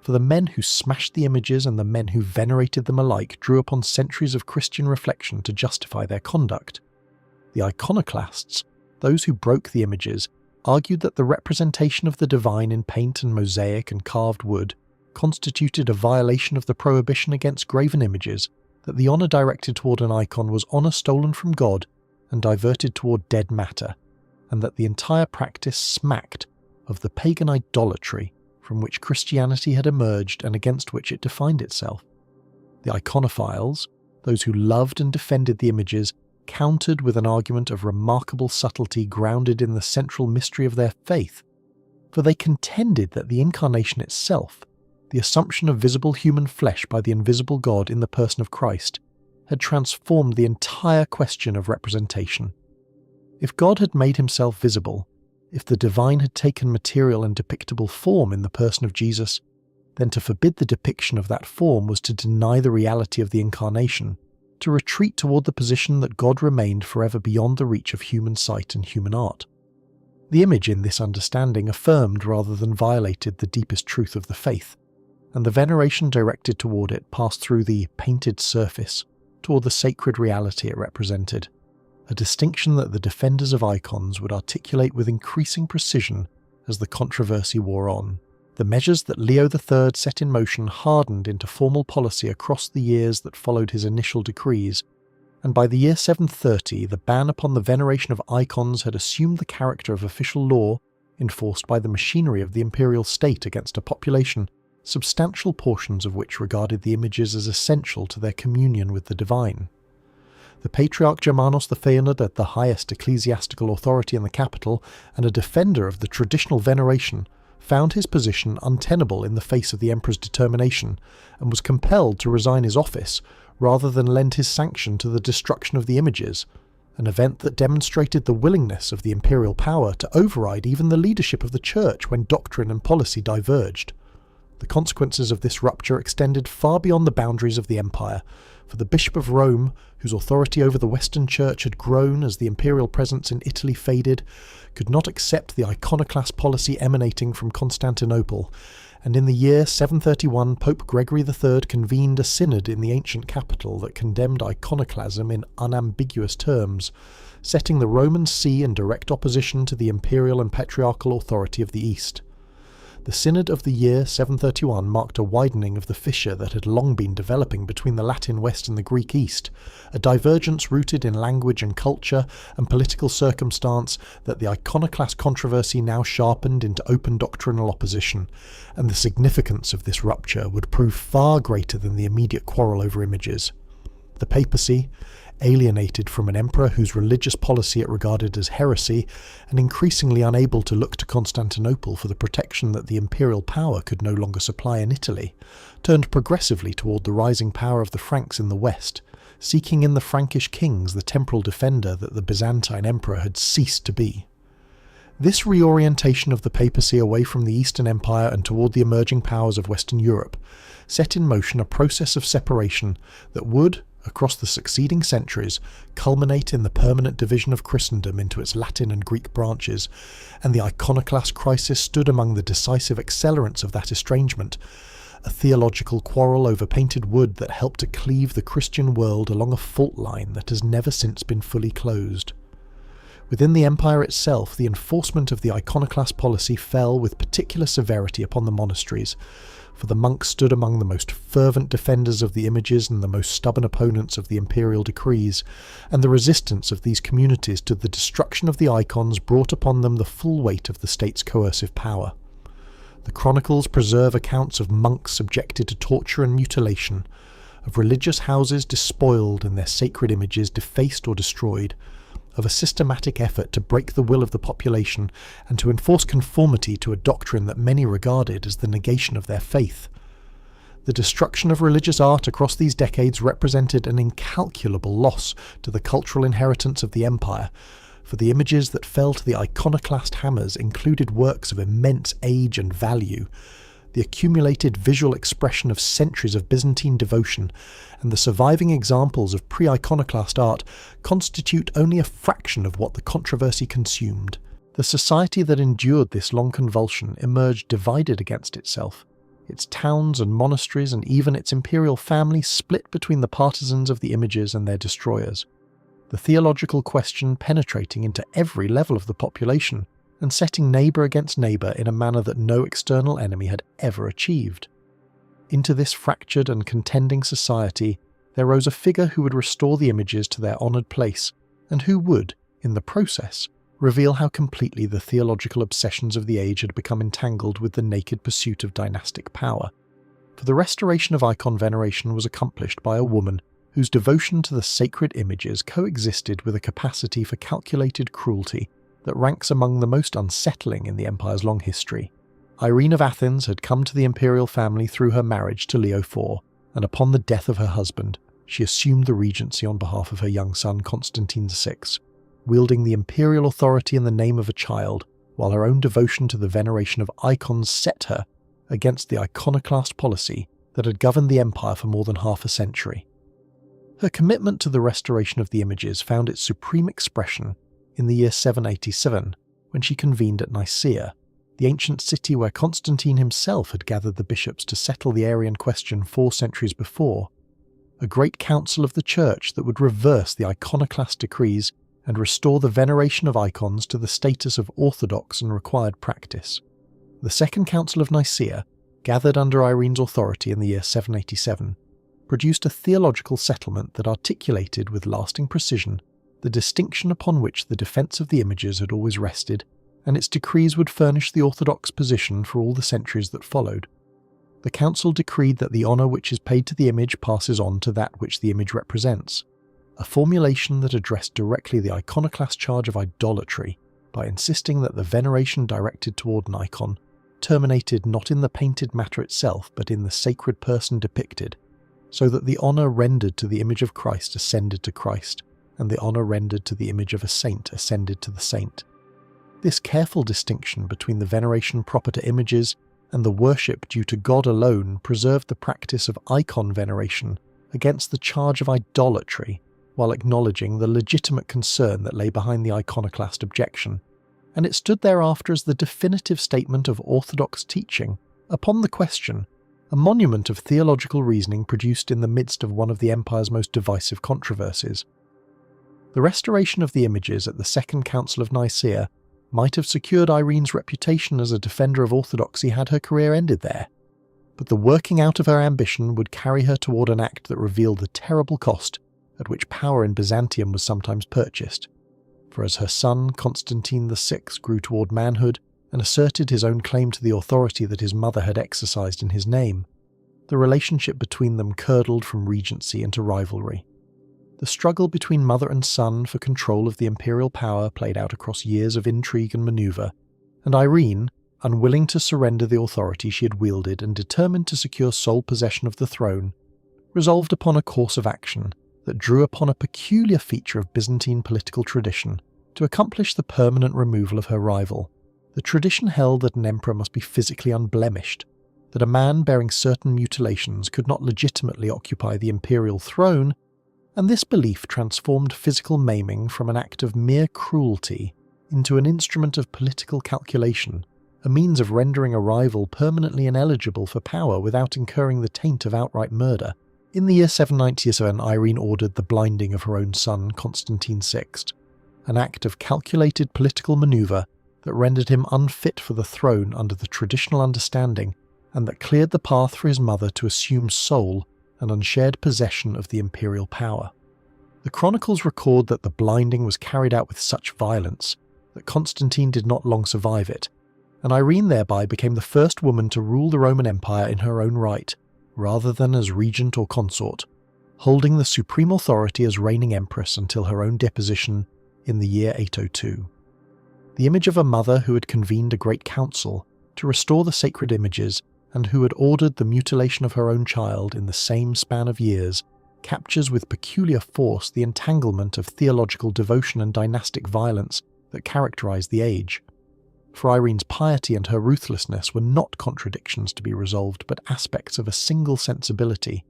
Speaker 1: for the men who smashed the images and the men who venerated them alike drew upon centuries of Christian reflection to justify their conduct. The iconoclasts, those who broke the images, argued that the representation of the divine in paint and mosaic and carved wood constituted a violation of the prohibition against graven images, that the honour directed toward an icon was honour stolen from God and diverted toward dead matter, and that the entire practice smacked of the pagan idolatry from which Christianity had emerged and against which it defined itself. The iconophiles, those who loved and defended the images, countered with an argument of remarkable subtlety grounded in the central mystery of their faith, for they contended that the incarnation itself, the assumption of visible human flesh by the invisible God in the person of Christ, had transformed the entire question of representation. If God had made himself visible, if the divine had taken material and depictable form in the person of Jesus, then to forbid the depiction of that form was to deny the reality of the incarnation, to retreat toward the position that God remained forever beyond the reach of human sight and human art. The image in this understanding affirmed rather than violated the deepest truth of the faith, and the veneration directed toward it passed through the painted surface toward the sacred reality it represented, a distinction that the defenders of icons would articulate with increasing precision as the controversy wore on. The measures that Leo III set in motion hardened into formal policy across the years that followed his initial decrees, and by the year 730 the ban upon the veneration of icons had assumed the character of official law enforced by the machinery of the imperial state against a population substantial portions of which regarded the images as essential to their communion with the divine. The Patriarch Germanos the Fëanor, the highest ecclesiastical authority in the capital and a defender of the traditional veneration, found his position untenable in the face of the emperor's determination and was compelled to resign his office rather than lend his sanction to the destruction of the images, an event that demonstrated the willingness of the imperial power to override even the leadership of the church when doctrine and policy diverged. The consequences of this rupture extended far beyond the boundaries of the empire, for the Bishop of Rome, whose authority over the Western Church had grown as the imperial presence in Italy faded, could not accept the iconoclast policy emanating from Constantinople, and in the year 731 Pope Gregory III convened a synod in the ancient capital that condemned iconoclasm in unambiguous terms, setting the Roman See in direct opposition to the imperial and patriarchal authority of the East. The Synod of the year 731 marked a widening of the fissure that had long been developing between the Latin West and the Greek East, a divergence rooted in language and culture and political circumstance that the iconoclast controversy now sharpened into open doctrinal opposition, and the significance of this rupture would prove far greater than the immediate quarrel over images. The papacy, alienated from an emperor whose religious policy it regarded as heresy, and increasingly unable to look to Constantinople for the protection that the imperial power could no longer supply in Italy, turned progressively toward the rising power of the Franks in the west, seeking in the Frankish kings the temporal defender that the Byzantine emperor had ceased to be. This reorientation of the papacy away from the Eastern Empire and toward the emerging powers of Western Europe set in motion a process of separation that would, across the succeeding centuries, culminate in the permanent division of Christendom into its Latin and Greek branches, and the iconoclast crisis stood among the decisive accelerants of that estrangement, a theological quarrel over painted wood that helped to cleave the Christian world along a fault line that has never since been fully closed. Within the empire itself, the enforcement of the iconoclast policy fell with particular severity upon the monasteries, for the monks stood among the most fervent defenders of the images and the most stubborn opponents of the imperial decrees, and the resistance of these communities to the destruction of the icons brought upon them the full weight of the state's coercive power. The chronicles preserve accounts of monks subjected to torture and mutilation, of religious houses despoiled and their sacred images defaced or destroyed, of a systematic effort to break the will of the population and to enforce conformity to a doctrine that many regarded as the negation of their faith. The destruction of religious art across these decades represented an incalculable loss to the cultural inheritance of the empire, for the images that fell to the iconoclast hammers included works of immense age and value, the accumulated visual expression of centuries of Byzantine devotion, and the surviving examples of pre-iconoclast art constitute only a fraction of what the controversy consumed. The society that endured this long convulsion emerged divided against itself. Its towns and monasteries and even its imperial family split between the partisans of the images and their destroyers, the theological question penetrating into every level of the population, and setting neighbour against neighbour in a manner that no external enemy had ever achieved. Into this fractured and contending society there rose a figure who would restore the images to their honoured place, and who would, in the process, reveal how completely the theological obsessions of the age had become entangled with the naked pursuit of dynastic power. For the restoration of icon veneration was accomplished by a woman whose devotion to the sacred images coexisted with a capacity for calculated cruelty that ranks among the most unsettling in the empire's long history. Irene of Athens had come to the imperial family through her marriage to Leo IV, and upon the death of her husband, she assumed the regency on behalf of her young son Constantine VI, wielding the imperial authority in the name of a child, while her own devotion to the veneration of icons set her against the iconoclast policy that had governed the empire for more than half a century. Her commitment to the restoration of the images found its supreme expression in the year 787, when she convened at Nicaea, the ancient city where Constantine himself had gathered the bishops to settle the Arian question 4 centuries before, a great council of the Church that would reverse the iconoclast decrees and restore the veneration of icons to the status of orthodox and required practice. The Second Council of Nicaea, gathered under Irene's authority in the year 787, produced a theological settlement that articulated with lasting precision the distinction upon which the defence of the images had always rested, and its decrees would furnish the orthodox position for all the centuries that followed. the council decreed that the honour which is paid to the image passes on to that which the image represents, a formulation that addressed directly the iconoclast charge of idolatry by insisting that the veneration directed toward an icon terminated not in the painted matter itself but in the sacred person depicted, so that the honour rendered to the image of Christ ascended to Christ, and the honour rendered to the image of a saint ascended to the saint. This careful distinction between the veneration proper to images and the worship due to God alone preserved the practice of icon veneration against the charge of idolatry, while acknowledging the legitimate concern that lay behind the iconoclast objection, and it stood thereafter as the definitive statement of orthodox teaching upon the question, a monument of theological reasoning produced in the midst of one of the empire's most divisive controversies. The restoration of the images at the Second Council of Nicaea might have secured Irene's reputation as a defender of orthodoxy had her career ended there, but the working out of her ambition would carry her toward an act that revealed the terrible cost at which power in Byzantium was sometimes purchased. For as her son Constantine VI grew toward manhood and asserted his own claim to the authority that his mother had exercised in his name, the relationship between them curdled from regency into rivalry. The struggle between mother and son for control of the imperial power played out across years of intrigue and manoeuvre, and Irene, unwilling to surrender the authority she had wielded and determined to secure sole possession of the throne, resolved upon a course of action that drew upon a peculiar feature of Byzantine political tradition to accomplish the permanent removal of her rival. The tradition held that an emperor must be physically unblemished, that a man bearing certain mutilations could not legitimately occupy the imperial throne, and this belief transformed physical maiming from an act of mere cruelty into an instrument of political calculation, a means of rendering a rival permanently ineligible for power without incurring the taint of outright murder. In the year 797, Irene ordered the blinding of her own son, Constantine VI, an act of calculated political manoeuvre that rendered him unfit for the throne under the traditional understanding, and that cleared the path for his mother to assume sole and unshared possession of the imperial power. The chronicles record that the blinding was carried out with such violence that Constantine did not long survive it, and Irene thereby became the first woman to rule the Roman Empire in her own right, rather than as regent or consort, holding the supreme authority as reigning empress until her own deposition in the year 802. The image of a mother who had convened a great council to restore the sacred images and who had ordered the mutilation of her own child in the same span of years captures with peculiar force the entanglement of theological devotion and dynastic violence that characterized the age. For Irene's piety and her ruthlessness were not contradictions to be resolved, but aspects of a single sensibility,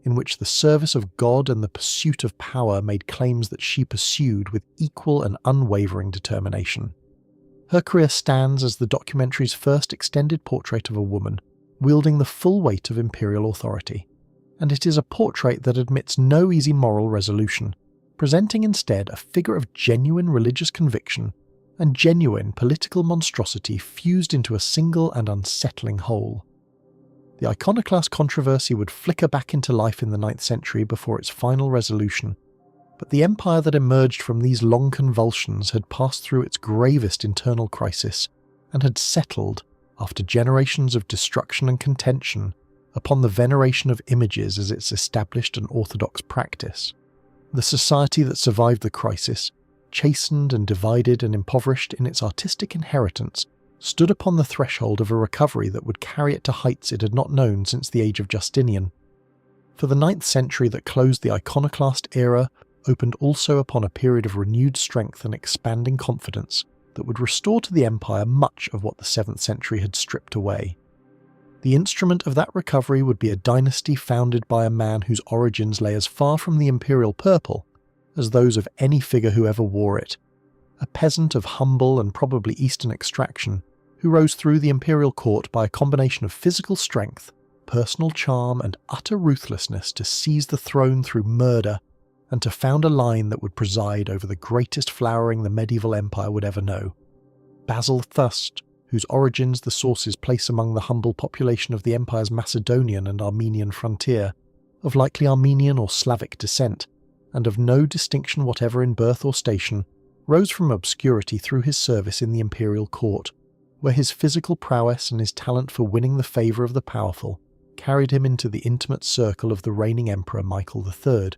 Speaker 1: in which the service of God and the pursuit of power made claims that she pursued with equal and unwavering determination. Her career stands as the documentary's first extended portrait of a woman wielding the full weight of imperial authority, and it is a portrait that admits no easy moral resolution, presenting instead a figure of genuine religious conviction and genuine political monstrosity fused into a single and unsettling whole. The iconoclast controversy would flicker back into life in the 9th century before its final resolution, but the empire that emerged from these long convulsions had passed through its gravest internal crisis and had settled, after generations of destruction and contention, upon the veneration of images as its established and orthodox practice. The society that survived the crisis, chastened and divided and impoverished in its artistic inheritance, stood upon the threshold of a recovery that would carry it to heights it had not known since the age of Justinian. For the 9th century that closed the iconoclast era opened also upon a period of renewed strength and expanding confidence that would restore to the empire much of what the 7th century had stripped away. The instrument of that recovery would be a dynasty founded by a man whose origins lay as far from the imperial purple as those of any figure who ever wore it, a peasant of humble and probably Eastern extraction who rose through the imperial court by a combination of physical strength, personal charm, and utter ruthlessness to seize the throne through murder and to found a line that would preside over the greatest flowering the medieval empire would ever know. Basil Thust, whose origins the sources place among the humble population of the empire's Macedonian and Armenian frontier, of likely Armenian or Slavic descent, and of no distinction whatever in birth or station, rose from obscurity through his service in the imperial court, where his physical prowess and his talent for winning the favour of the powerful carried him into the intimate circle of the reigning Emperor Michael III.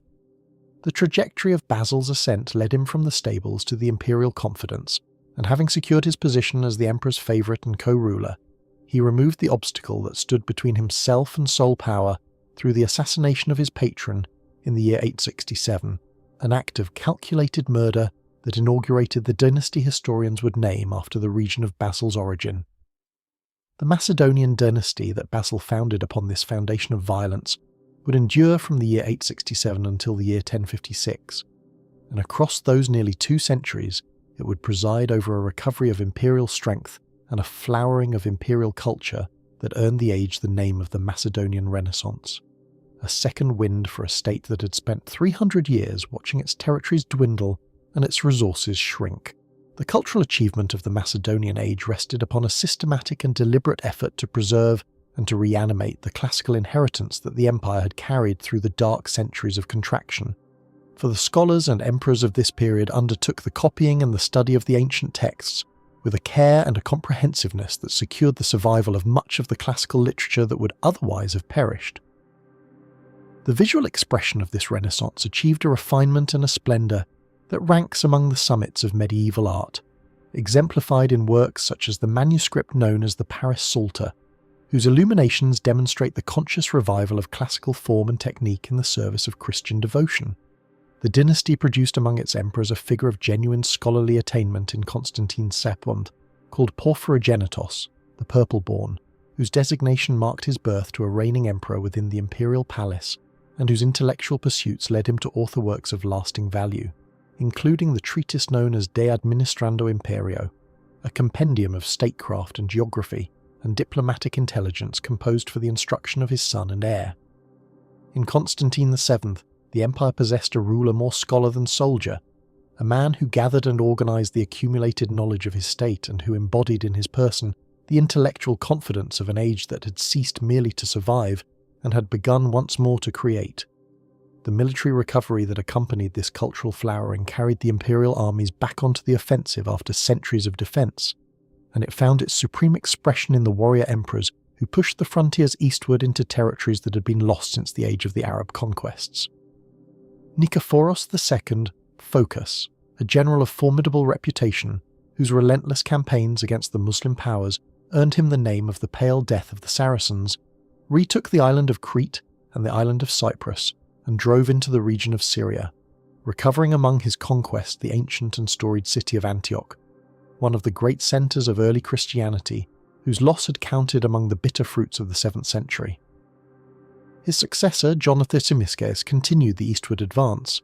Speaker 1: The trajectory of Basil's ascent led him from the stables to the imperial confidence, and having secured his position as the emperor's favourite and co-ruler, he removed the obstacle that stood between himself and sole power through the assassination of his patron in the year 867, an act of calculated murder that inaugurated the dynasty historians would name after the region of Basil's origin. The Macedonian dynasty that Basil founded upon this foundation of violence would endure from the year 867 until the year 1056, and across those nearly 2 centuries it would preside over a recovery of imperial strength and a flowering of imperial culture that earned the age the name of the Macedonian Renaissance. A second wind for a state that had spent 300 years watching its territories dwindle and its resources shrink. The cultural achievement of the Macedonian age rested upon a systematic and deliberate effort to preserve and to reanimate the classical inheritance that the empire had carried through the dark centuries of contraction. For the scholars and emperors of this period undertook the copying and the study of the ancient texts with a care and a comprehensiveness that secured the survival of much of the classical literature that would otherwise have perished. The visual expression of this Renaissance achieved a refinement and a splendour that ranks among the summits of medieval art, exemplified in works such as the manuscript known as the Paris Psalter, whose illuminations demonstrate the conscious revival of classical form and technique in the service of Christian devotion. The dynasty produced among its emperors a figure of genuine scholarly attainment in Constantine's second, called Porphyrogenitos, the Purple-born, whose designation marked his birth to a reigning emperor within the imperial palace, and whose intellectual pursuits led him to author works of lasting value, including the treatise known as De Administrando Imperio, a compendium of statecraft and geography and diplomatic intelligence composed for the instruction of his son and heir. In Constantine VII, the empire possessed a ruler more scholar than soldier, a man who gathered and organized the accumulated knowledge of his state and who embodied in his person the intellectual confidence of an age that had ceased merely to survive and had begun once more to create. The military recovery that accompanied this cultural flowering carried the imperial armies back onto the offensive after centuries of defense, and it found its supreme expression in the warrior emperors who pushed the frontiers eastward into territories that had been lost since the age of the Arab conquests. Nikephoros II Phocas, a general of formidable reputation, whose relentless campaigns against the Muslim powers earned him the name of the Pale Death of the Saracens, retook the island of Crete and the island of Cyprus and drove into the region of Syria, recovering among his conquests the ancient and storied city of Antioch, one of the great centres of early Christianity, whose loss had counted among the bitter fruits of the 7th century. His successor, John of Thessalonicus, continued the eastward advance,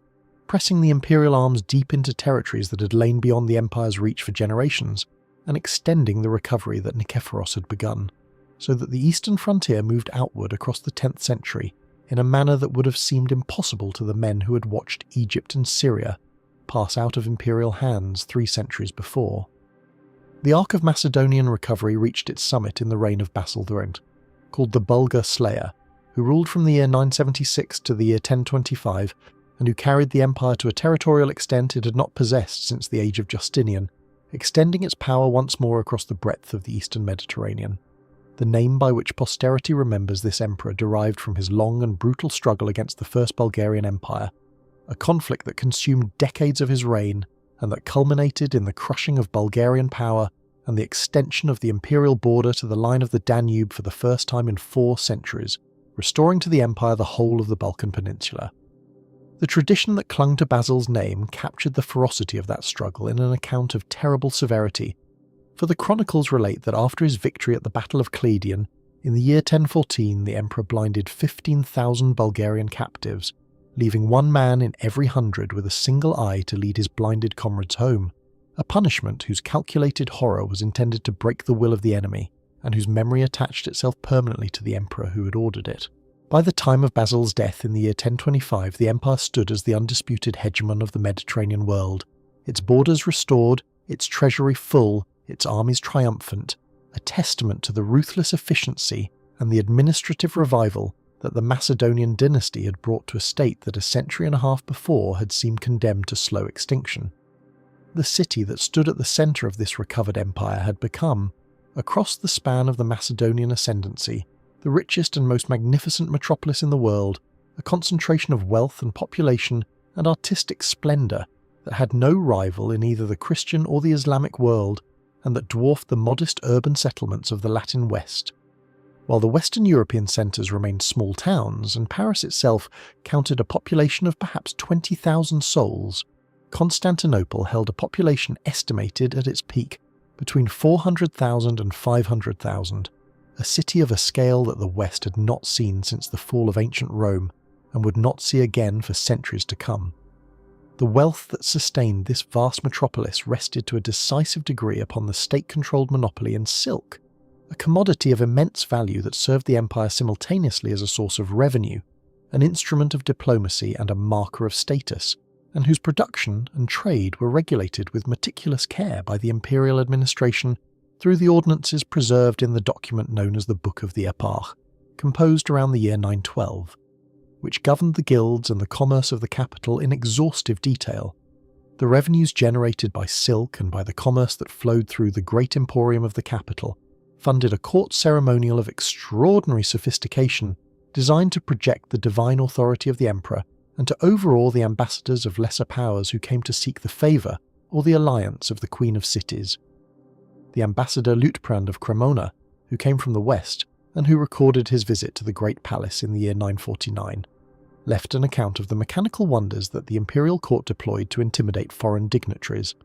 Speaker 1: pressing the imperial arms deep into territories that had lain beyond the empire's reach for generations, and extending the recovery that Nikephoros had begun, so that the eastern frontier moved outward across the 10th century in a manner that would have seemed impossible to the men who had watched Egypt and Syria pass out of imperial hands 3 centuries before. The arc of Macedonian recovery reached its summit in the reign of Basil II, called the Bulgar Slayer, who ruled from the year 976 to the year 1025, and who carried the empire to a territorial extent it had not possessed since the age of Justinian, extending its power once more across the breadth of the eastern Mediterranean. The name by which posterity remembers this emperor derived from his long and brutal struggle against the First Bulgarian Empire, a conflict that consumed decades of his reign and that culminated in the crushing of Bulgarian power and the extension of the imperial border to the line of the Danube for the first time in 4 centuries, restoring to the empire the whole of the Balkan Peninsula. The tradition that clung to Basil's name captured the ferocity of that struggle in an account of terrible severity, for the chronicles relate that after his victory at the Battle of Claudion, in the year 1014 the emperor blinded 15,000 Bulgarian captives, leaving 1 man in every 100 with a single eye to lead his blinded comrades home, a punishment whose calculated horror was intended to break the will of the enemy, and whose memory attached itself permanently to the emperor who had ordered it. By the time of Basil's death in the year 1025, the empire stood as the undisputed hegemon of the Mediterranean world, its borders restored, its treasury full, its armies triumphant, a testament to the ruthless efficiency and the administrative revival that the Macedonian dynasty had brought to a state that a century and a half before had seemed condemned to slow extinction. The city that stood at the centre of this recovered empire had become, across the span of the Macedonian ascendancy, the richest and most magnificent metropolis in the world, a concentration of wealth and population and artistic splendour that had no rival in either the Christian or the Islamic world, and that dwarfed the modest urban settlements of the Latin West. While the Western European centres remained small towns, and Paris itself counted a population of perhaps 20,000 souls, Constantinople held a population estimated at its peak between 400,000 and 500,000, a city of a scale that the West had not seen since the fall of ancient Rome and would not see again for centuries to come. The wealth that sustained this vast metropolis rested to a decisive degree upon the state-controlled monopoly in silk, a commodity of immense value that served the empire simultaneously as a source of revenue, an instrument of diplomacy and a marker of status, and whose production and trade were regulated with meticulous care by the imperial administration through the ordinances preserved in the document known as the Book of the Eparch, composed around the year 912, which governed the guilds and the commerce of the capital in exhaustive detail. The revenues generated by silk and by the commerce that flowed through the great emporium of the capital funded a court ceremonial of extraordinary sophistication designed to project the divine authority of the emperor and to overawe the ambassadors of lesser powers who came to seek the favour or the alliance of the Queen of Cities. The ambassador Liutprand of Cremona, who came from the west and who recorded his visit to the Great Palace in the year 949, left an account of the mechanical wonders that the imperial court deployed to intimidate foreign dignitaries,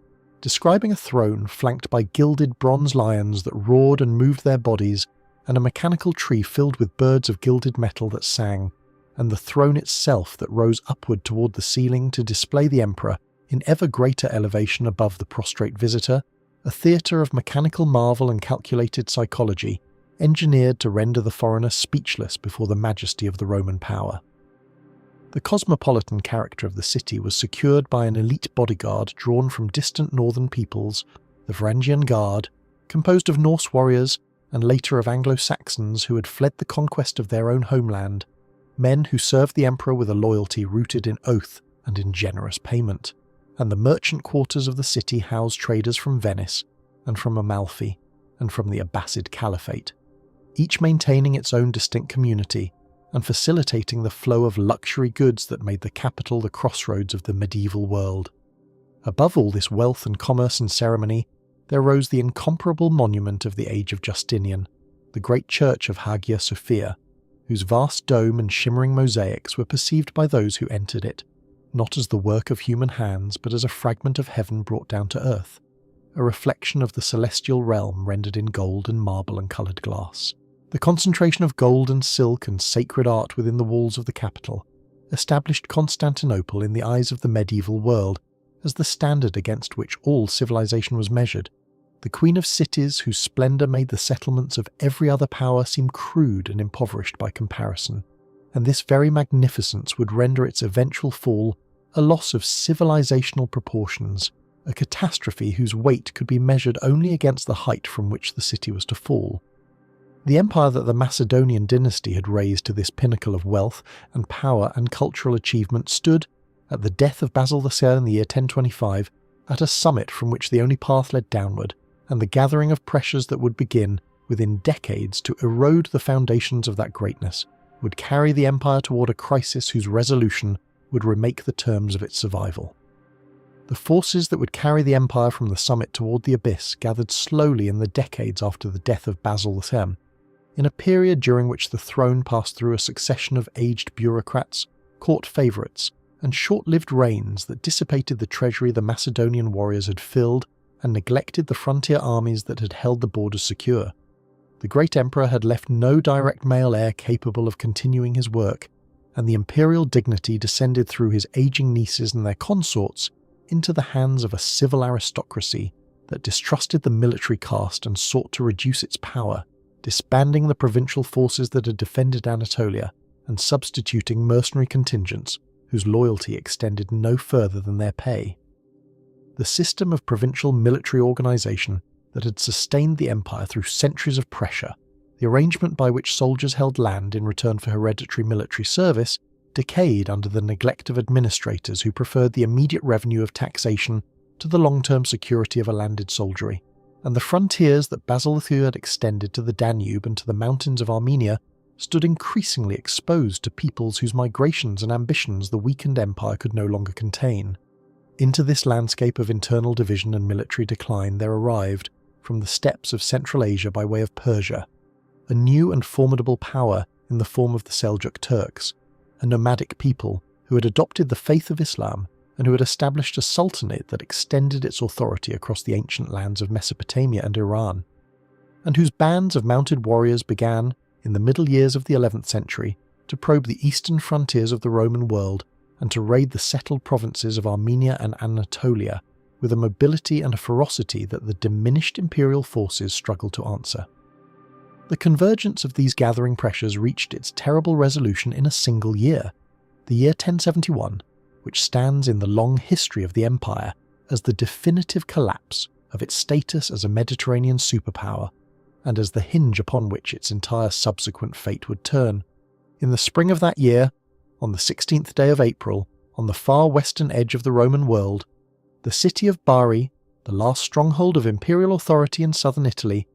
Speaker 1: describing a throne flanked by gilded bronze lions that roared and moved their bodies, and a mechanical tree filled with birds of gilded metal that sang, and the throne itself that rose upward toward the ceiling to display the emperor in ever greater elevation above the prostrate visitor, a theatre of mechanical marvel and calculated psychology, engineered to render the foreigner speechless before the majesty of the Roman power. The cosmopolitan character of the city was secured by an elite bodyguard drawn from distant northern peoples, the Varangian Guard, composed of Norse warriors and later of Anglo-Saxons who had fled the conquest of their own homeland, men who served the emperor with a loyalty rooted in oath and in generous payment, and the merchant quarters of the city housed traders from Venice and from Amalfi and from the Abbasid Caliphate, each maintaining its own distinct community and facilitating the flow of luxury goods that made the capital the crossroads of the medieval world. Above all this wealth and commerce and ceremony, there rose the incomparable monument of the age of Justinian, the great church of Hagia Sophia, whose vast dome and shimmering mosaics were perceived by those who entered it, not as the work of human hands but as a fragment of heaven brought down to earth, a reflection of the celestial realm rendered in gold and marble and coloured glass. The concentration of gold and silk and sacred art within the walls of the capital established Constantinople in the eyes of the medieval world as the standard against which all civilization was measured, the Queen of Cities whose splendour made the settlements of every other power seem crude and impoverished by comparison, and this very magnificence would render its eventual fall a loss of civilizational proportions, a catastrophe whose weight could be measured only against the height from which the city was to fall. The empire that the Macedonian dynasty had raised to this pinnacle of wealth and power and cultural achievement stood, at the death of Basil the Sere in the year 1025, at a summit from which the only path led downward, and the gathering of pressures that would begin, within decades, to erode the foundations of that greatness, would carry the empire toward a crisis whose resolution would remake the terms of its survival. The forces that would carry the empire from the summit toward the abyss gathered slowly in the decades after the death of Basil the Sere, in a period during which the throne passed through a succession of aged bureaucrats, court favourites, and short-lived reigns that dissipated the treasury the Macedonian warriors had filled and neglected the frontier armies that had held the borders secure. The great emperor had left no direct male heir capable of continuing his work, and the imperial dignity descended through his aging nieces and their consorts into the hands of a civil aristocracy that distrusted the military caste and sought to reduce its power, disbanding the provincial forces that had defended Anatolia and substituting mercenary contingents whose loyalty extended no further than their pay. The system of provincial military organisation that had sustained the empire through centuries of pressure, the arrangement by which soldiers held land in return for hereditary military service, decayed under the neglect of administrators who preferred the immediate revenue of taxation to the long-term security of a landed soldiery, and the frontiers that Basil the Third had extended to the Danube and to the mountains of Armenia stood increasingly exposed to peoples whose migrations and ambitions the weakened empire could no longer contain. Into this landscape of internal division and military decline there arrived, from the steppes of Central Asia by way of Persia, a new and formidable power in the form of the Seljuk Turks, a nomadic people who had adopted the faith of Islam and who had established a sultanate that extended its authority across the ancient lands of Mesopotamia and Iran, and whose bands of mounted warriors began, in the middle years of the 11th century, to probe the eastern frontiers of the Roman world and to raid the settled provinces of Armenia and Anatolia with a mobility and a ferocity that the diminished imperial forces struggled to answer. The convergence of these gathering pressures reached its terrible resolution in a single year, the year 1071, which stands in the long history of the empire as the definitive collapse of its status as a Mediterranean superpower and as the hinge upon which its entire subsequent fate would turn. In the spring of that year, on the 16th day of April, on the far western edge of the Roman world, the city of Bari, the last stronghold of imperial authority in southern Italy,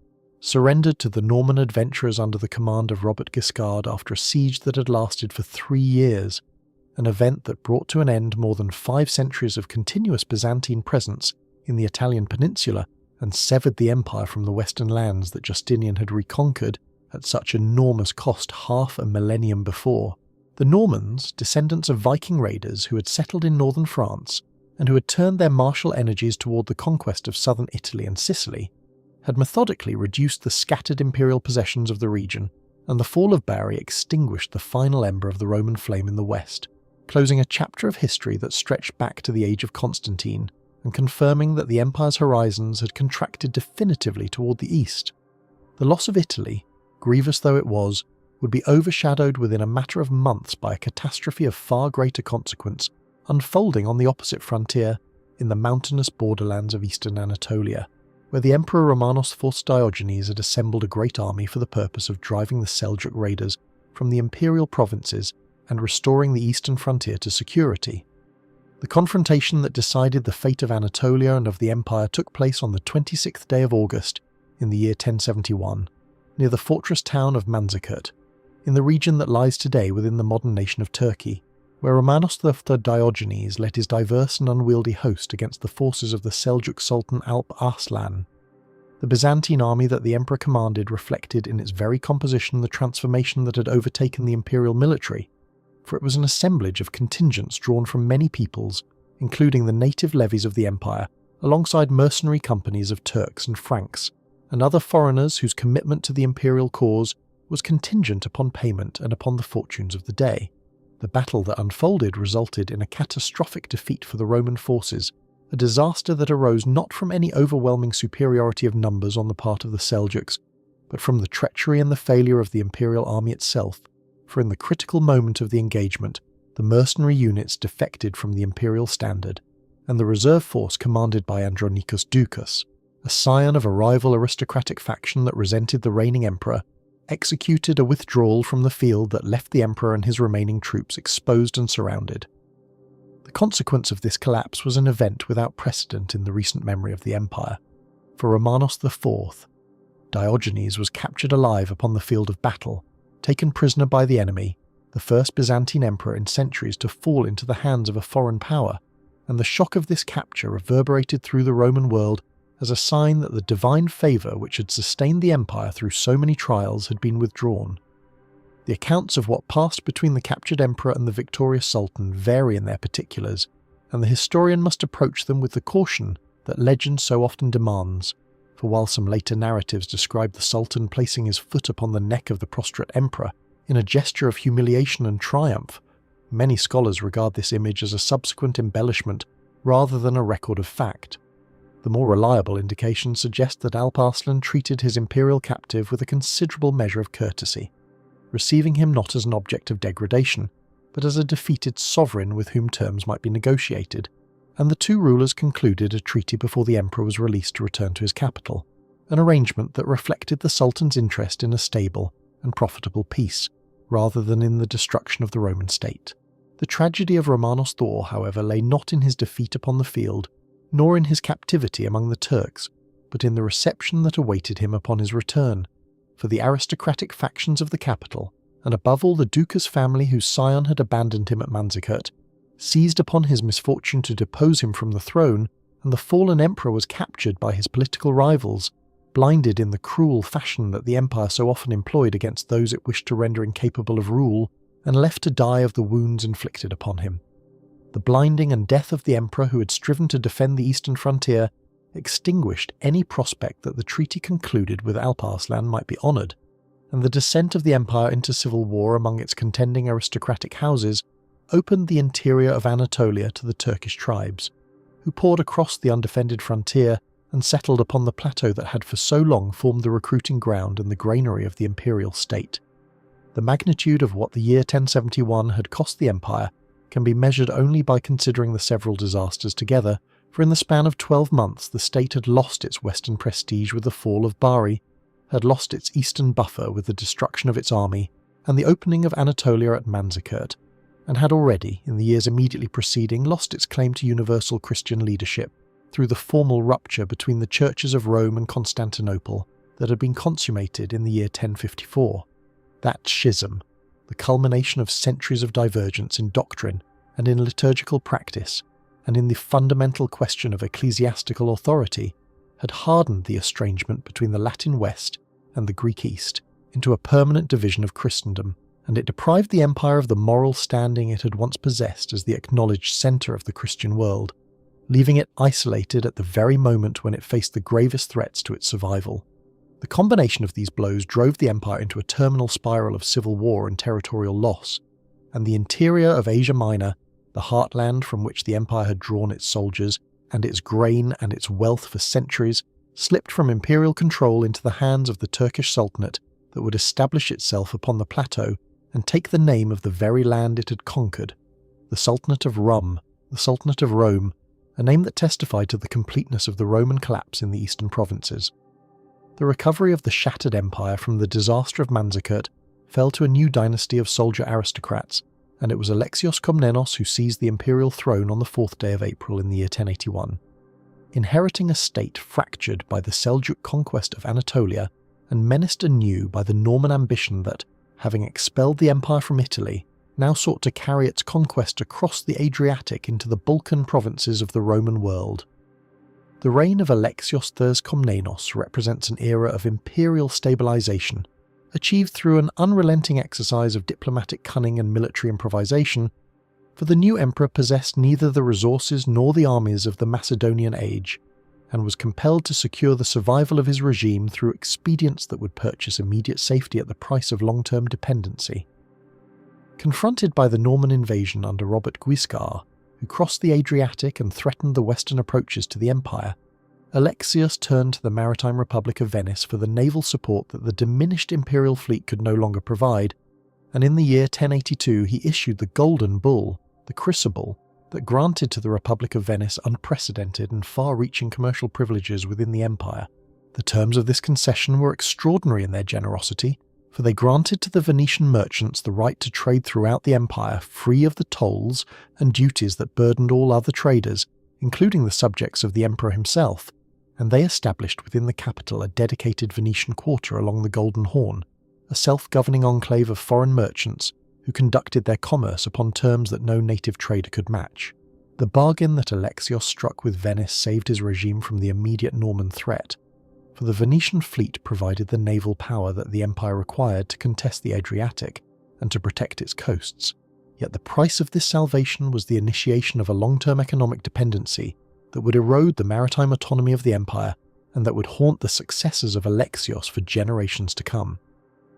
Speaker 1: surrendered to the Norman adventurers under the command of Robert Guiscard after a siege that had lasted for 3 years, an event that brought to an end more than 5 centuries of continuous Byzantine presence in the Italian peninsula and severed the empire from the western lands that Justinian had reconquered at such enormous cost half a millennium before. The Normans, descendants of Viking raiders who had settled in northern France and who had turned their martial energies toward the conquest of southern Italy and Sicily, had methodically reduced the scattered imperial possessions of the region, and the fall of Bari extinguished the final ember of the Roman flame in the west, closing a chapter of history that stretched back to the age of Constantine, and confirming that the empire's horizons had contracted definitively toward the east. The loss of Italy, grievous though it was, would be overshadowed within a matter of months by a catastrophe of far greater consequence unfolding on the opposite frontier in the mountainous borderlands of eastern Anatolia, where the Emperor Romanos IV Diogenes had assembled a great army for the purpose of driving the Seljuk raiders from the imperial provinces and restoring the eastern frontier to security. The confrontation that decided the fate of Anatolia and of the empire took place on the 26th day of August in the year 1071, near the fortress town of Manzikert, in the region that lies today within the modern nation of Turkey, where Romanos III Diogenes led his diverse and unwieldy host against the forces of the Seljuk Sultan Alp Arslan. The Byzantine army that the emperor commanded reflected in its very composition the transformation that had overtaken the imperial military, for it was an assemblage of contingents drawn from many peoples, including the native levies of the empire, alongside mercenary companies of Turks and Franks, and other foreigners whose commitment to the imperial cause was contingent upon payment and upon the fortunes of the day. The battle that unfolded resulted in a catastrophic defeat for the Roman forces, a disaster that arose not from any overwhelming superiority of numbers on the part of the Seljuks, but from the treachery and the failure of the imperial army itself, for in the critical moment of the engagement, the mercenary units defected from the imperial standard, and the reserve force commanded by Andronicus Ducas, a scion of a rival aristocratic faction that resented the reigning emperor, executed a withdrawal from the field that left the emperor and his remaining troops exposed and surrounded. The consequence of this collapse was an event without precedent in the recent memory of the empire. For Romanos IV, Diogenes was captured alive upon the field of battle, taken prisoner by the enemy, the first Byzantine emperor in centuries to fall into the hands of a foreign power, and the shock of this capture reverberated through the Roman world as a sign that the divine favour which had sustained the empire through so many trials had been withdrawn. The accounts of what passed between the captured emperor and the victorious sultan vary in their particulars, and the historian must approach them with the caution that legend so often demands, for while some later narratives describe the sultan placing his foot upon the neck of the prostrate emperor in a gesture of humiliation and triumph, many scholars regard this image as a subsequent embellishment rather than a record of fact. The more reliable indications suggest that Alp Arslan treated his imperial captive with a considerable measure of courtesy, receiving him not as an object of degradation, but as a defeated sovereign with whom terms might be negotiated, and the two rulers concluded a treaty before the emperor was released to return to his capital, an arrangement that reflected the sultan's interest in a stable and profitable peace, rather than in the destruction of the Roman state. The tragedy of Romanos II, however, lay not in his defeat upon the field, nor in his captivity among the Turks, but in the reception that awaited him upon his return, for the aristocratic factions of the capital, and above all the Duca's family whose scion had abandoned him at Manzikert, seized upon his misfortune to depose him from the throne, and the fallen emperor was captured by his political rivals, blinded in the cruel fashion that the empire so often employed against those it wished to render incapable of rule, and left to die of the wounds inflicted upon him. The blinding and death of the emperor who had striven to defend the eastern frontier extinguished any prospect that the treaty concluded with Alparslan might be honoured, and the descent of the empire into civil war among its contending aristocratic houses opened the interior of Anatolia to the Turkish tribes, who poured across the undefended frontier and settled upon the plateau that had for so long formed the recruiting ground and the granary of the imperial state. The magnitude of what the year 1071 had cost the empire can be measured only by considering the several disasters together, for in the span of 12 months the state had lost its western prestige with the fall of Bari, had lost its eastern buffer with the destruction of its army and the opening of Anatolia at Manzikert, and had already, in the years immediately preceding, lost its claim to universal Christian leadership through the formal rupture between the churches of Rome and Constantinople that had been consummated in the year 1054. That schism, the culmination of centuries of divergence in doctrine and in liturgical practice, and in the fundamental question of ecclesiastical authority, had hardened the estrangement between the Latin West and the Greek East into a permanent division of Christendom, and it deprived the empire of the moral standing it had once possessed as the acknowledged centre of the Christian world, leaving it isolated at the very moment when it faced the gravest threats to its survival. The combination of these blows drove the empire into a terminal spiral of civil war and territorial loss, and the interior of Asia Minor, the heartland from which the empire had drawn its soldiers and its grain and its wealth for centuries, slipped from imperial control into the hands of the Turkish Sultanate that would establish itself upon the plateau and take the name of the very land it had conquered, the Sultanate of Rum, the Sultanate of Rome, a name that testified to the completeness of the Roman collapse in the eastern provinces. The recovery of the shattered empire from the disaster of Manzikert fell to a new dynasty of soldier aristocrats, and it was Alexios Komnenos who seized the imperial throne on the 4th day of April in the year 1081. Inheriting a state fractured by the Seljuk conquest of Anatolia and menaced anew by the Norman ambition that, having expelled the empire from Italy, now sought to carry its conquest across the Adriatic into the Balkan provinces of the Roman world. The reign of Alexios III Komnenos represents an era of imperial stabilization, achieved through an unrelenting exercise of diplomatic cunning and military improvisation, for the new emperor possessed neither the resources nor the armies of the Macedonian age, and was compelled to secure the survival of his regime through expedients that would purchase immediate safety at the price of long-term dependency. Confronted by the Norman invasion under Robert Guiscard, who crossed the Adriatic and threatened the western approaches to the empire, Alexios turned to the maritime Republic of Venice for the naval support that the diminished imperial fleet could no longer provide, and in the year 1082 he issued the Golden Bull, the Crucible, that granted to the Republic of Venice unprecedented and far-reaching commercial privileges within the empire. The terms of this concession were extraordinary in their generosity, for they granted to the Venetian merchants the right to trade throughout the empire free of the tolls and duties that burdened all other traders, including the subjects of the emperor himself, and they established within the capital a dedicated Venetian quarter along the Golden Horn, a self-governing enclave of foreign merchants who conducted their commerce upon terms that no native trader could match. The bargain that Alexios struck with Venice saved his regime from the immediate Norman threat, for the Venetian fleet provided the naval power that the empire required to contest the Adriatic and to protect its coasts. Yet the price of this salvation was the initiation of a long-term economic dependency that would erode the maritime autonomy of the empire and that would haunt the successors of Alexios for generations to come.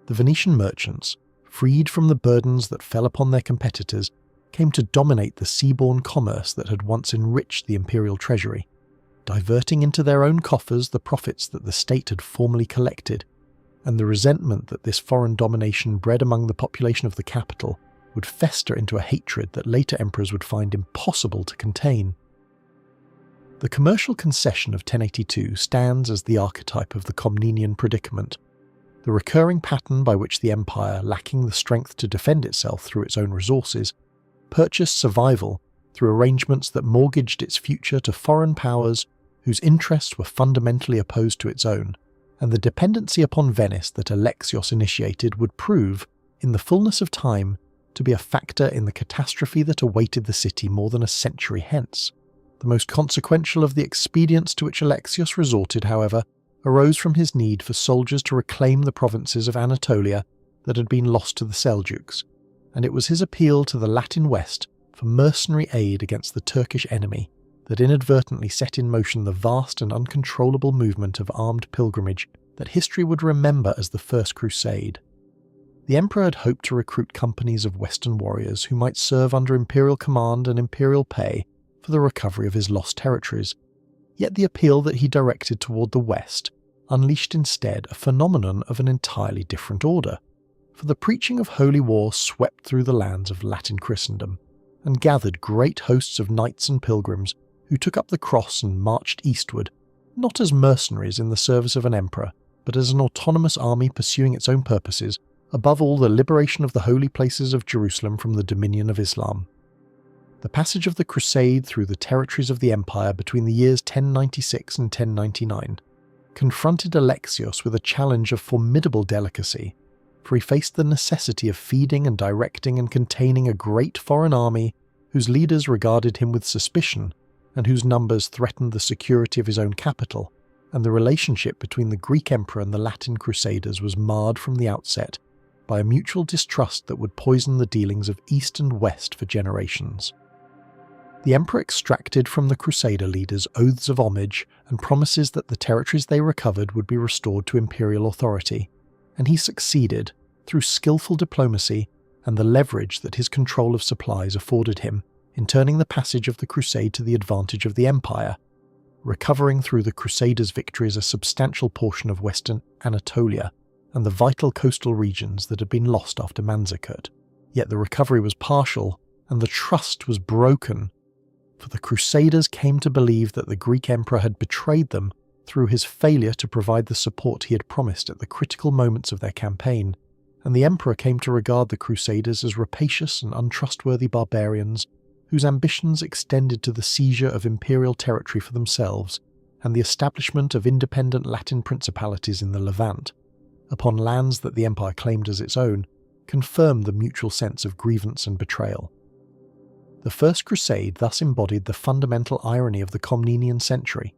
Speaker 1: The Venetian merchants, freed from the burdens that fell upon their competitors, came to dominate the seaborne commerce that had once enriched the imperial treasury, diverting into their own coffers the profits that the state had formerly collected, and the resentment that this foreign domination bred among the population of the capital would fester into a hatred that later emperors would find impossible to contain. The commercial concession of 1082 stands as the archetype of the Komnenian predicament, the recurring pattern by which the empire, lacking the strength to defend itself through its own resources, purchased survival through arrangements that mortgaged its future to foreign powers whose interests were fundamentally opposed to its own, and the dependency upon Venice that Alexios initiated would prove, in the fullness of time, to be a factor in the catastrophe that awaited the city more than a century hence. The most consequential of the expedients to which Alexios resorted, however, arose from his need for soldiers to reclaim the provinces of Anatolia that had been lost to the Seljuks, and it was his appeal to the Latin West for mercenary aid against the Turkish enemy that inadvertently set in motion the vast and uncontrollable movement of armed pilgrimage that history would remember as the First Crusade. The emperor had hoped to recruit companies of Western warriors who might serve under imperial command and imperial pay for the recovery of his lost territories, yet the appeal that he directed toward the West unleashed instead a phenomenon of an entirely different order, for the preaching of holy war swept through the lands of Latin Christendom and gathered great hosts of knights and pilgrims who took up the cross and marched eastward, not as mercenaries in the service of an emperor, but as an autonomous army pursuing its own purposes, above all the liberation of the holy places of Jerusalem from the dominion of Islam. The passage of the Crusade through the territories of the empire between the years 1096 and 1099 confronted Alexios with a challenge of formidable delicacy, for he faced the necessity of feeding and directing and containing a great foreign army whose leaders regarded him with suspicion and whose numbers threatened the security of his own capital, and the relationship between the Greek emperor and the Latin crusaders was marred from the outset by a mutual distrust that would poison the dealings of East and West for generations. The emperor extracted from the crusader leaders oaths of homage and promises that the territories they recovered would be restored to imperial authority, and he succeeded, through skillful diplomacy and the leverage that his control of supplies afforded him, in turning the passage of the crusade to the advantage of the empire, recovering through the crusaders' victories a substantial portion of western Anatolia and the vital coastal regions that had been lost after Manzikert. Yet the recovery was partial, and the trust was broken, for the crusaders came to believe that the Greek emperor had betrayed them through his failure to provide the support he had promised at the critical moments of their campaign, and the emperor came to regard the crusaders as rapacious and untrustworthy barbarians whose ambitions extended to the seizure of imperial territory for themselves and the establishment of independent Latin principalities in the Levant, upon lands that the empire claimed as its own, confirmed the mutual sense of grievance and betrayal. The First Crusade thus embodied the fundamental irony of the Comnenian century,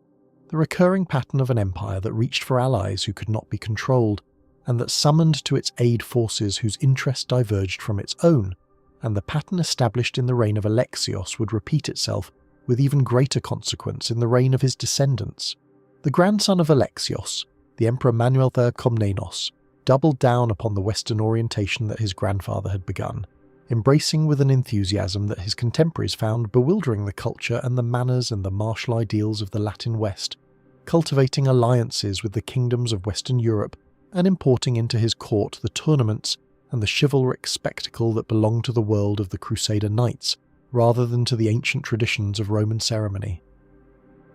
Speaker 1: the recurring pattern of an empire that reached for allies who could not be controlled, and that summoned to its aid forces whose interests diverged from its own, and the pattern established in the reign of Alexios would repeat itself with even greater consequence in the reign of his descendants. The grandson of Alexios, the Emperor Manuel III Komnenos, doubled down upon the Western orientation that his grandfather had begun, embracing with an enthusiasm that his contemporaries found bewildering the culture and the manners and the martial ideals of the Latin West, cultivating alliances with the kingdoms of Western Europe and importing into his court the tournaments and the chivalric spectacle that belonged to the world of the Crusader Knights, rather than to the ancient traditions of Roman ceremony.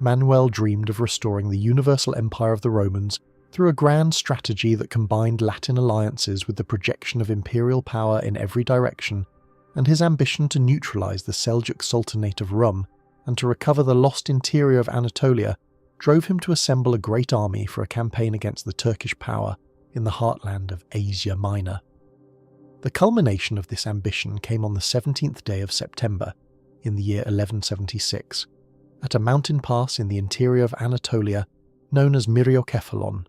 Speaker 1: Manuel dreamed of restoring the universal empire of the Romans through a grand strategy that combined Latin alliances with the projection of imperial power in every direction, and his ambition to neutralize the Seljuk Sultanate of Rum and to recover the lost interior of Anatolia drove him to assemble a great army for a campaign against the Turkish power in the heartland of Asia Minor. The culmination of this ambition came on the 17th day of September, in the year 1176, at a mountain pass in the interior of Anatolia known as Myriokephalon,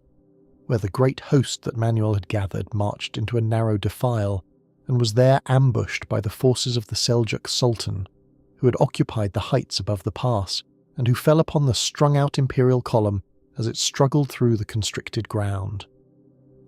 Speaker 1: where the great host that Manuel had gathered marched into a narrow defile and was there ambushed by the forces of the Seljuk Sultan, who had occupied the heights above the pass and who fell upon the strung-out imperial column as it struggled through the constricted ground.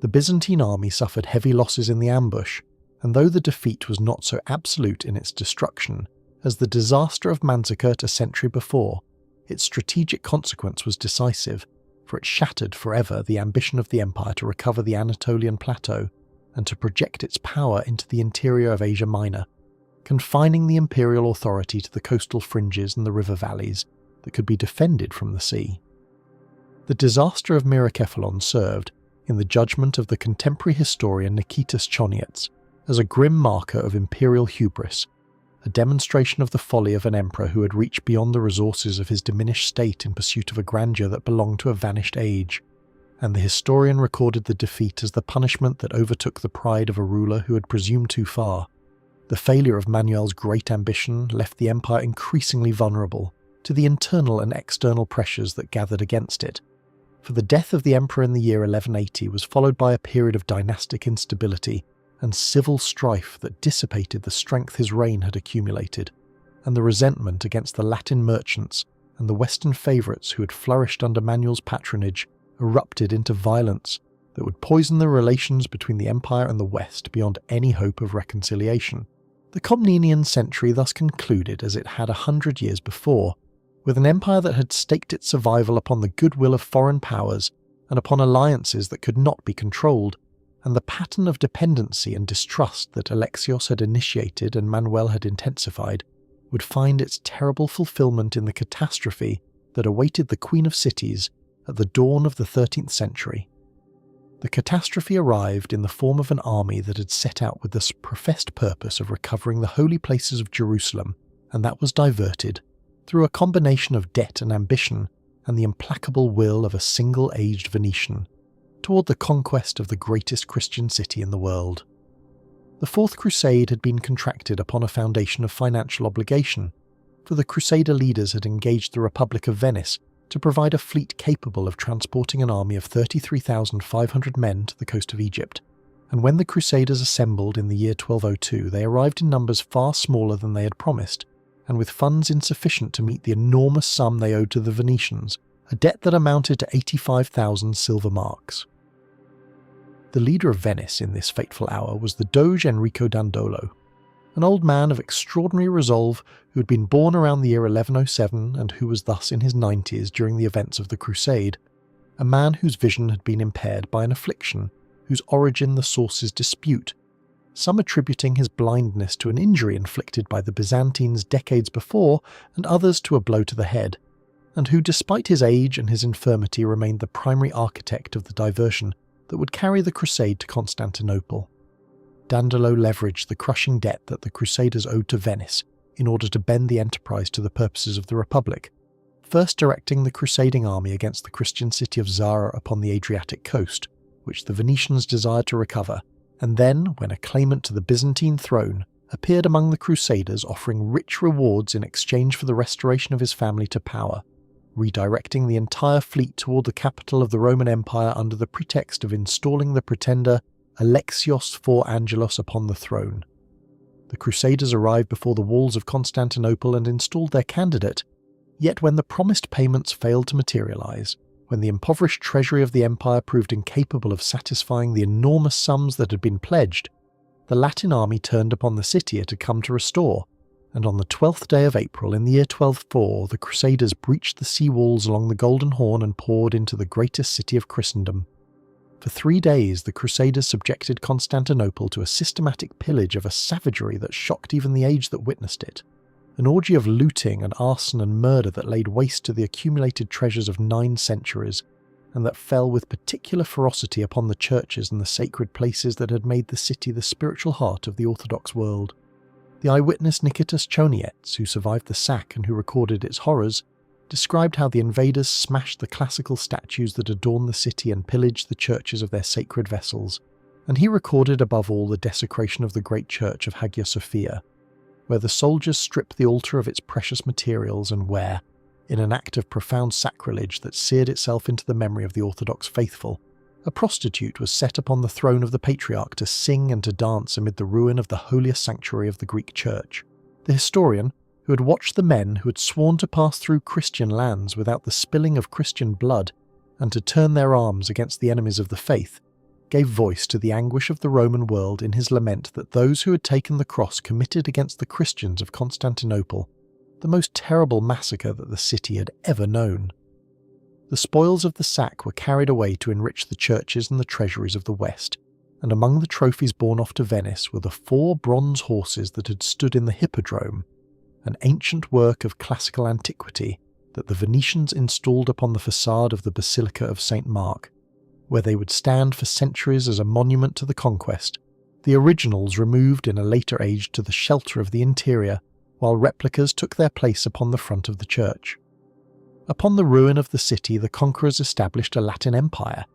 Speaker 1: The Byzantine army suffered heavy losses in the ambush, and though the defeat was not so absolute in its destruction as the disaster of Manzikert a century before, its strategic consequence was decisive, for it shattered forever the ambition of the empire to recover the Anatolian plateau and to project its power into the interior of Asia Minor, confining the imperial authority to the coastal fringes and the river valleys that could be defended from the sea. The disaster of Myriokephalon served, in the judgment of the contemporary historian Nikitas Choniets, as a grim marker of imperial hubris, a demonstration of the folly of an emperor who had reached beyond the resources of his diminished state in pursuit of a grandeur that belonged to a vanished age, and the historian recorded the defeat as the punishment that overtook the pride of a ruler who had presumed too far. The failure of Manuel's great ambition left the empire increasingly vulnerable to the internal and external pressures that gathered against it. For the death of the emperor in the year 1180 was followed by a period of dynastic instability and civil strife that dissipated the strength his reign had accumulated, and the resentment against the Latin merchants and the Western favourites who had flourished under Manuel's patronage erupted into violence that would poison the relations between the empire and the West beyond any hope of reconciliation. The Comnenian century thus concluded as it had 100 years before, with an empire that had staked its survival upon the goodwill of foreign powers and upon alliances that could not be controlled, and the pattern of dependency and distrust that Alexios had initiated and Manuel had intensified would find its terrible fulfillment in the catastrophe that awaited the Queen of Cities at the dawn of the 13th century. The catastrophe arrived in the form of an army that had set out with the professed purpose of recovering the holy places of Jerusalem, and that was diverted, through a combination of debt and ambition and the implacable will of a single-aged Venetian, toward the conquest of the greatest Christian city in the world. The Fourth Crusade had been contracted upon a foundation of financial obligation, for the Crusader leaders had engaged the Republic of Venice to provide a fleet capable of transporting an army of 33,500 men to the coast of Egypt, and when the Crusaders assembled in the year 1202 they arrived in numbers far smaller than they had promised, and with funds insufficient to meet the enormous sum they owed to the Venetians, a debt that amounted to 85,000 silver marks. The leader of Venice in this fateful hour was the Doge Enrico Dandolo, an old man of extraordinary resolve who had been born around the year 1107 and who was thus in his 90s during the events of the Crusade, a man whose vision had been impaired by an affliction whose origin the sources dispute, some attributing his blindness to an injury inflicted by the Byzantines decades before and others to a blow to the head, and who despite his age and his infirmity remained the primary architect of the diversion that would carry the Crusade to Constantinople. Dandolo leveraged the crushing debt that the Crusaders owed to Venice in order to bend the enterprise to the purposes of the Republic, first directing the crusading army against the Christian city of Zara upon the Adriatic coast, which the Venetians desired to recover, and then, when a claimant to the Byzantine throne, appeared among the Crusaders offering rich rewards in exchange for the restoration of his family to power, redirecting the entire fleet toward the capital of the Roman Empire under the pretext of installing the pretender Alexios IV Angelos upon the throne. The Crusaders arrived before the walls of Constantinople and installed their candidate, yet when the promised payments failed to materialize, when the impoverished treasury of the empire proved incapable of satisfying the enormous sums that had been pledged, the Latin army turned upon the city it had come to restore, and on the 12th day of April in the year 1204 the Crusaders breached the sea walls along the Golden Horn and poured into the greatest city of Christendom. For 3 days the Crusaders subjected Constantinople to a systematic pillage of a savagery that shocked even the age that witnessed it, an orgy of looting and arson and murder that laid waste to the accumulated treasures of 9 centuries, and that fell with particular ferocity upon the churches and the sacred places that had made the city the spiritual heart of the Orthodox world. The eyewitness Nikitas Choniets, who survived the sack and who recorded its horrors, described how the invaders smashed the classical statues that adorned the city and pillaged the churches of their sacred vessels, and he recorded above all the desecration of the great church of Hagia Sophia, where the soldiers stripped the altar of its precious materials and where, in an act of profound sacrilege that seared itself into the memory of the Orthodox faithful, a prostitute was set upon the throne of the Patriarch to sing and to dance amid the ruin of the holiest sanctuary of the Greek Church. The historian, who had watched the men who had sworn to pass through Christian lands without the spilling of Christian blood and to turn their arms against the enemies of the faith, gave voice to the anguish of the Roman world in his lament that those who had taken the cross committed against the Christians of Constantinople the most terrible massacre that the city had ever known. The spoils of the sack were carried away to enrich the churches and the treasuries of the West, and among the trophies borne off to Venice were the 4 bronze horses that had stood in the Hippodrome, an ancient work of classical antiquity that the Venetians installed upon the facade of the Basilica of St. Mark, where they would stand for centuries as a monument to the conquest, the originals removed in a later age to the shelter of the interior, while replicas took their place upon the front of the church. Upon the ruin of the city the conquerors established a Latin empire,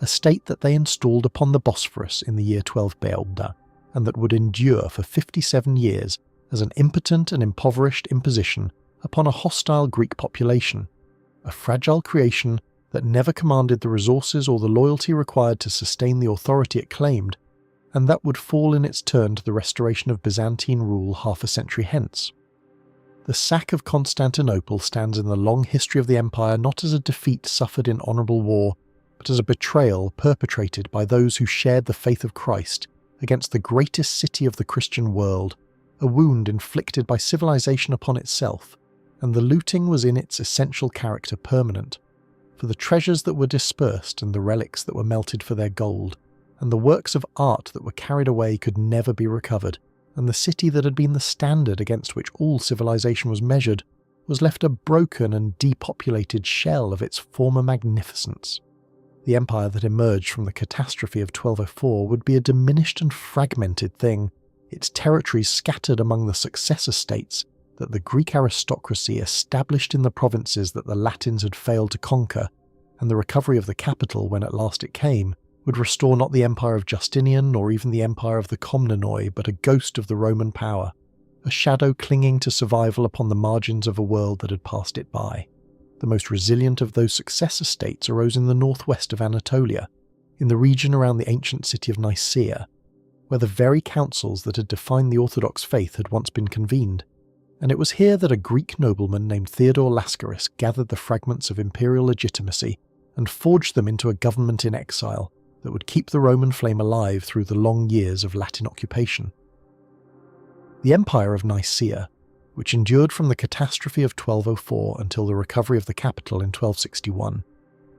Speaker 1: a state that they installed upon the Bosphorus in the year 12 Beelda, and that would endure for 57 years as an impotent and impoverished imposition upon a hostile Greek population, a fragile creation that never commanded the resources or the loyalty required to sustain the authority it claimed, and that would fall in its turn to the restoration of Byzantine rule half a century hence. The sack of Constantinople stands in the long history of the empire not as a defeat suffered in honourable war, but as a betrayal perpetrated by those who shared the faith of Christ against the greatest city of the Christian world, a wound inflicted by civilization upon itself, and the looting was in its essential character permanent, for the treasures that were dispersed and the relics that were melted for their gold, and the works of art that were carried away could never be recovered, and the city that had been the standard against which all civilization was measured was left a broken and depopulated shell of its former magnificence. The empire that emerged from the catastrophe of 1204 would be a diminished and fragmented thing, its territories scattered among the successor states that the Greek aristocracy established in the provinces that the Latins had failed to conquer, and the recovery of the capital, when at last it came, would restore not the empire of Justinian nor even the empire of the Komnenoi, but a ghost of the Roman power, a shadow clinging to survival upon the margins of a world that had passed it by. The most resilient of those successor states arose in the northwest of Anatolia, in the region around the ancient city of Nicaea, where the very councils that had defined the Orthodox faith had once been convened, and it was here that a Greek nobleman named Theodore Lascaris gathered the fragments of imperial legitimacy and forged them into a government in exile that would keep the Roman flame alive through the long years of Latin occupation. The Empire of Nicaea, which endured from the catastrophe of 1204 until the recovery of the capital in 1261,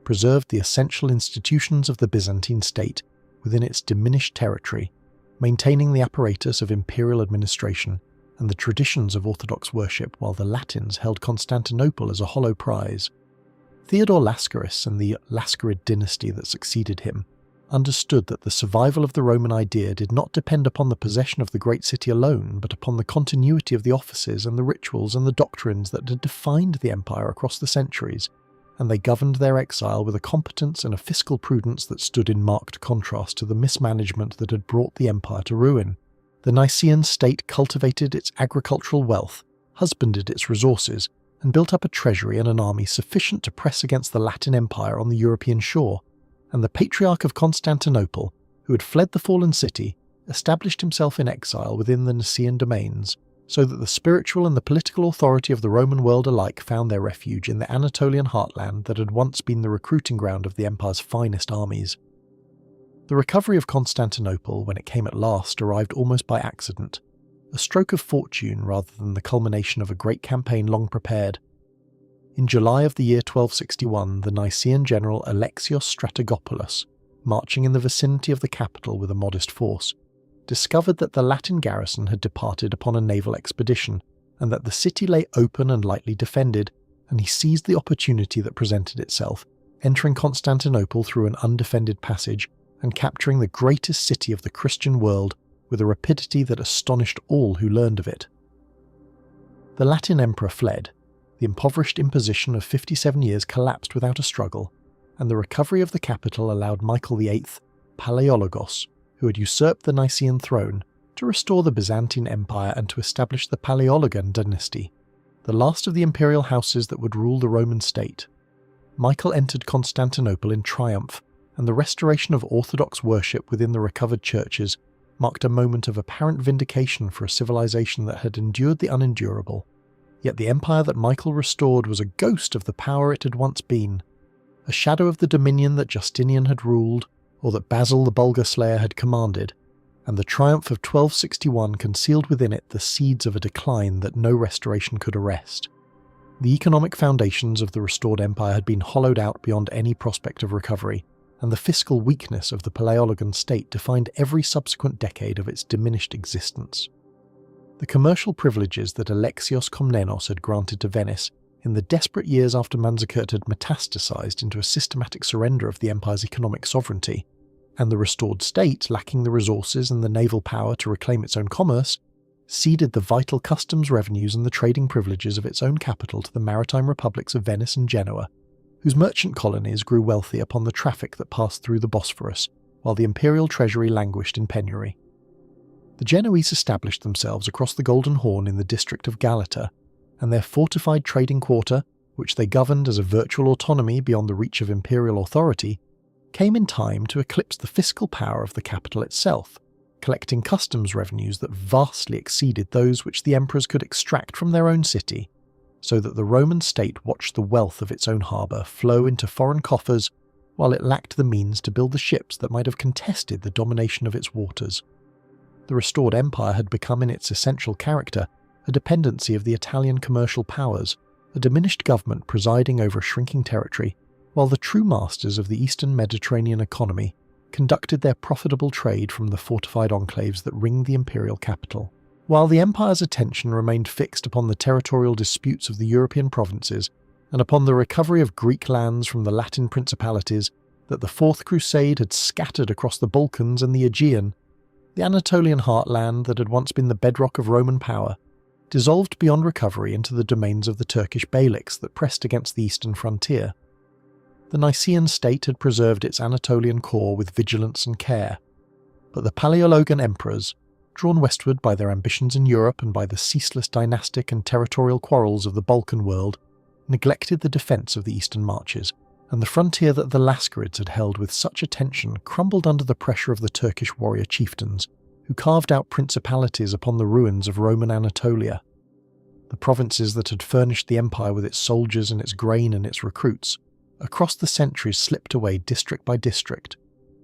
Speaker 1: preserved the essential institutions of the Byzantine state within its diminished territory, maintaining the apparatus of imperial administration and the traditions of Orthodox worship, while the Latins held Constantinople as a hollow prize. Theodore Lascaris and the Lascarid dynasty that succeeded him understood that the survival of the Roman idea did not depend upon the possession of the great city alone, but upon the continuity of the offices and the rituals and the doctrines that had defined the empire across the centuries, and they governed their exile with a competence and a fiscal prudence that stood in marked contrast to the mismanagement that had brought the empire to ruin. The Nicaean state cultivated its agricultural wealth, husbanded its resources, and built up a treasury and an army sufficient to press against the Latin Empire on the European shore, and the Patriarch of Constantinople, who had fled the fallen city, established himself in exile within the Nicaean domains, so that the spiritual and the political authority of the Roman world alike found their refuge in the Anatolian heartland that had once been the recruiting ground of the empire's finest armies. The recovery of Constantinople, when it came at last, arrived almost by accident, a stroke of fortune rather than the culmination of a great campaign long prepared. In July of the year 1261, the Nicaean general Alexios Strategopoulos, marching in the vicinity of the capital with a modest force, discovered that the Latin garrison had departed upon a naval expedition, and that the city lay open and lightly defended, and he seized the opportunity that presented itself, entering Constantinople through an undefended passage, and capturing the greatest city of the Christian world with a rapidity that astonished all who learned of it. The Latin emperor fled, the impoverished imposition of 57 years collapsed without a struggle, and the recovery of the capital allowed Michael VIII, Palaiologos, who had usurped the Nicaean throne, to restore the Byzantine Empire and to establish the Palaiologan dynasty, the last of the imperial houses that would rule the Roman state. Michael entered Constantinople in triumph, and the restoration of Orthodox worship within the recovered churches marked a moment of apparent vindication for a civilization that had endured the unendurable. Yet the empire that Michael restored was a ghost of the power it had once been, a shadow of the dominion that Justinian had ruled, or that Basil the Bulgar Slayer had commanded, and the triumph of 1261 concealed within it the seeds of a decline that no restoration could arrest. The economic foundations of the restored empire had been hollowed out beyond any prospect of recovery, and the fiscal weakness of the Palaiologan state defined every subsequent decade of its diminished existence. The commercial privileges that Alexios Komnenos had granted to Venice in the desperate years after Manzikert had metastasized into a systematic surrender of the empire's economic sovereignty, and the restored state, lacking the resources and the naval power to reclaim its own commerce, ceded the vital customs revenues and the trading privileges of its own capital to the maritime republics of Venice and Genoa, whose merchant colonies grew wealthy upon the traffic that passed through the Bosphorus, while the imperial treasury languished in penury. The Genoese established themselves across the Golden Horn in the district of Galata, and their fortified trading quarter, which they governed as a virtual autonomy beyond the reach of imperial authority, came in time to eclipse the fiscal power of the capital itself, collecting customs revenues that vastly exceeded those which the emperors could extract from their own city, so that the Roman state watched the wealth of its own harbour flow into foreign coffers while it lacked the means to build the ships that might have contested the domination of its waters. The restored empire had become in its essential character a dependency of the Italian commercial powers, a diminished government presiding over a shrinking territory, while the true masters of the eastern Mediterranean economy conducted their profitable trade from the fortified enclaves that ringed the imperial capital. While the empire's attention remained fixed upon the territorial disputes of the European provinces and upon the recovery of Greek lands from the Latin principalities that the Fourth Crusade had scattered across the Balkans and the Aegean, the Anatolian heartland that had once been the bedrock of Roman power dissolved beyond recovery into the domains of the Turkish beyliks that pressed against the eastern frontier. The Nicaean state had preserved its Anatolian core with vigilance and care, but the Palaeologan emperors, drawn westward by their ambitions in Europe and by the ceaseless dynastic and territorial quarrels of the Balkan world, neglected the defence of the eastern marches, and the frontier that the Lascarids had held with such attention crumbled under the pressure of the Turkish warrior chieftains, who carved out principalities upon the ruins of Roman Anatolia. The provinces that had furnished the empire with its soldiers and its grain and its recruits, across the centuries slipped away district by district,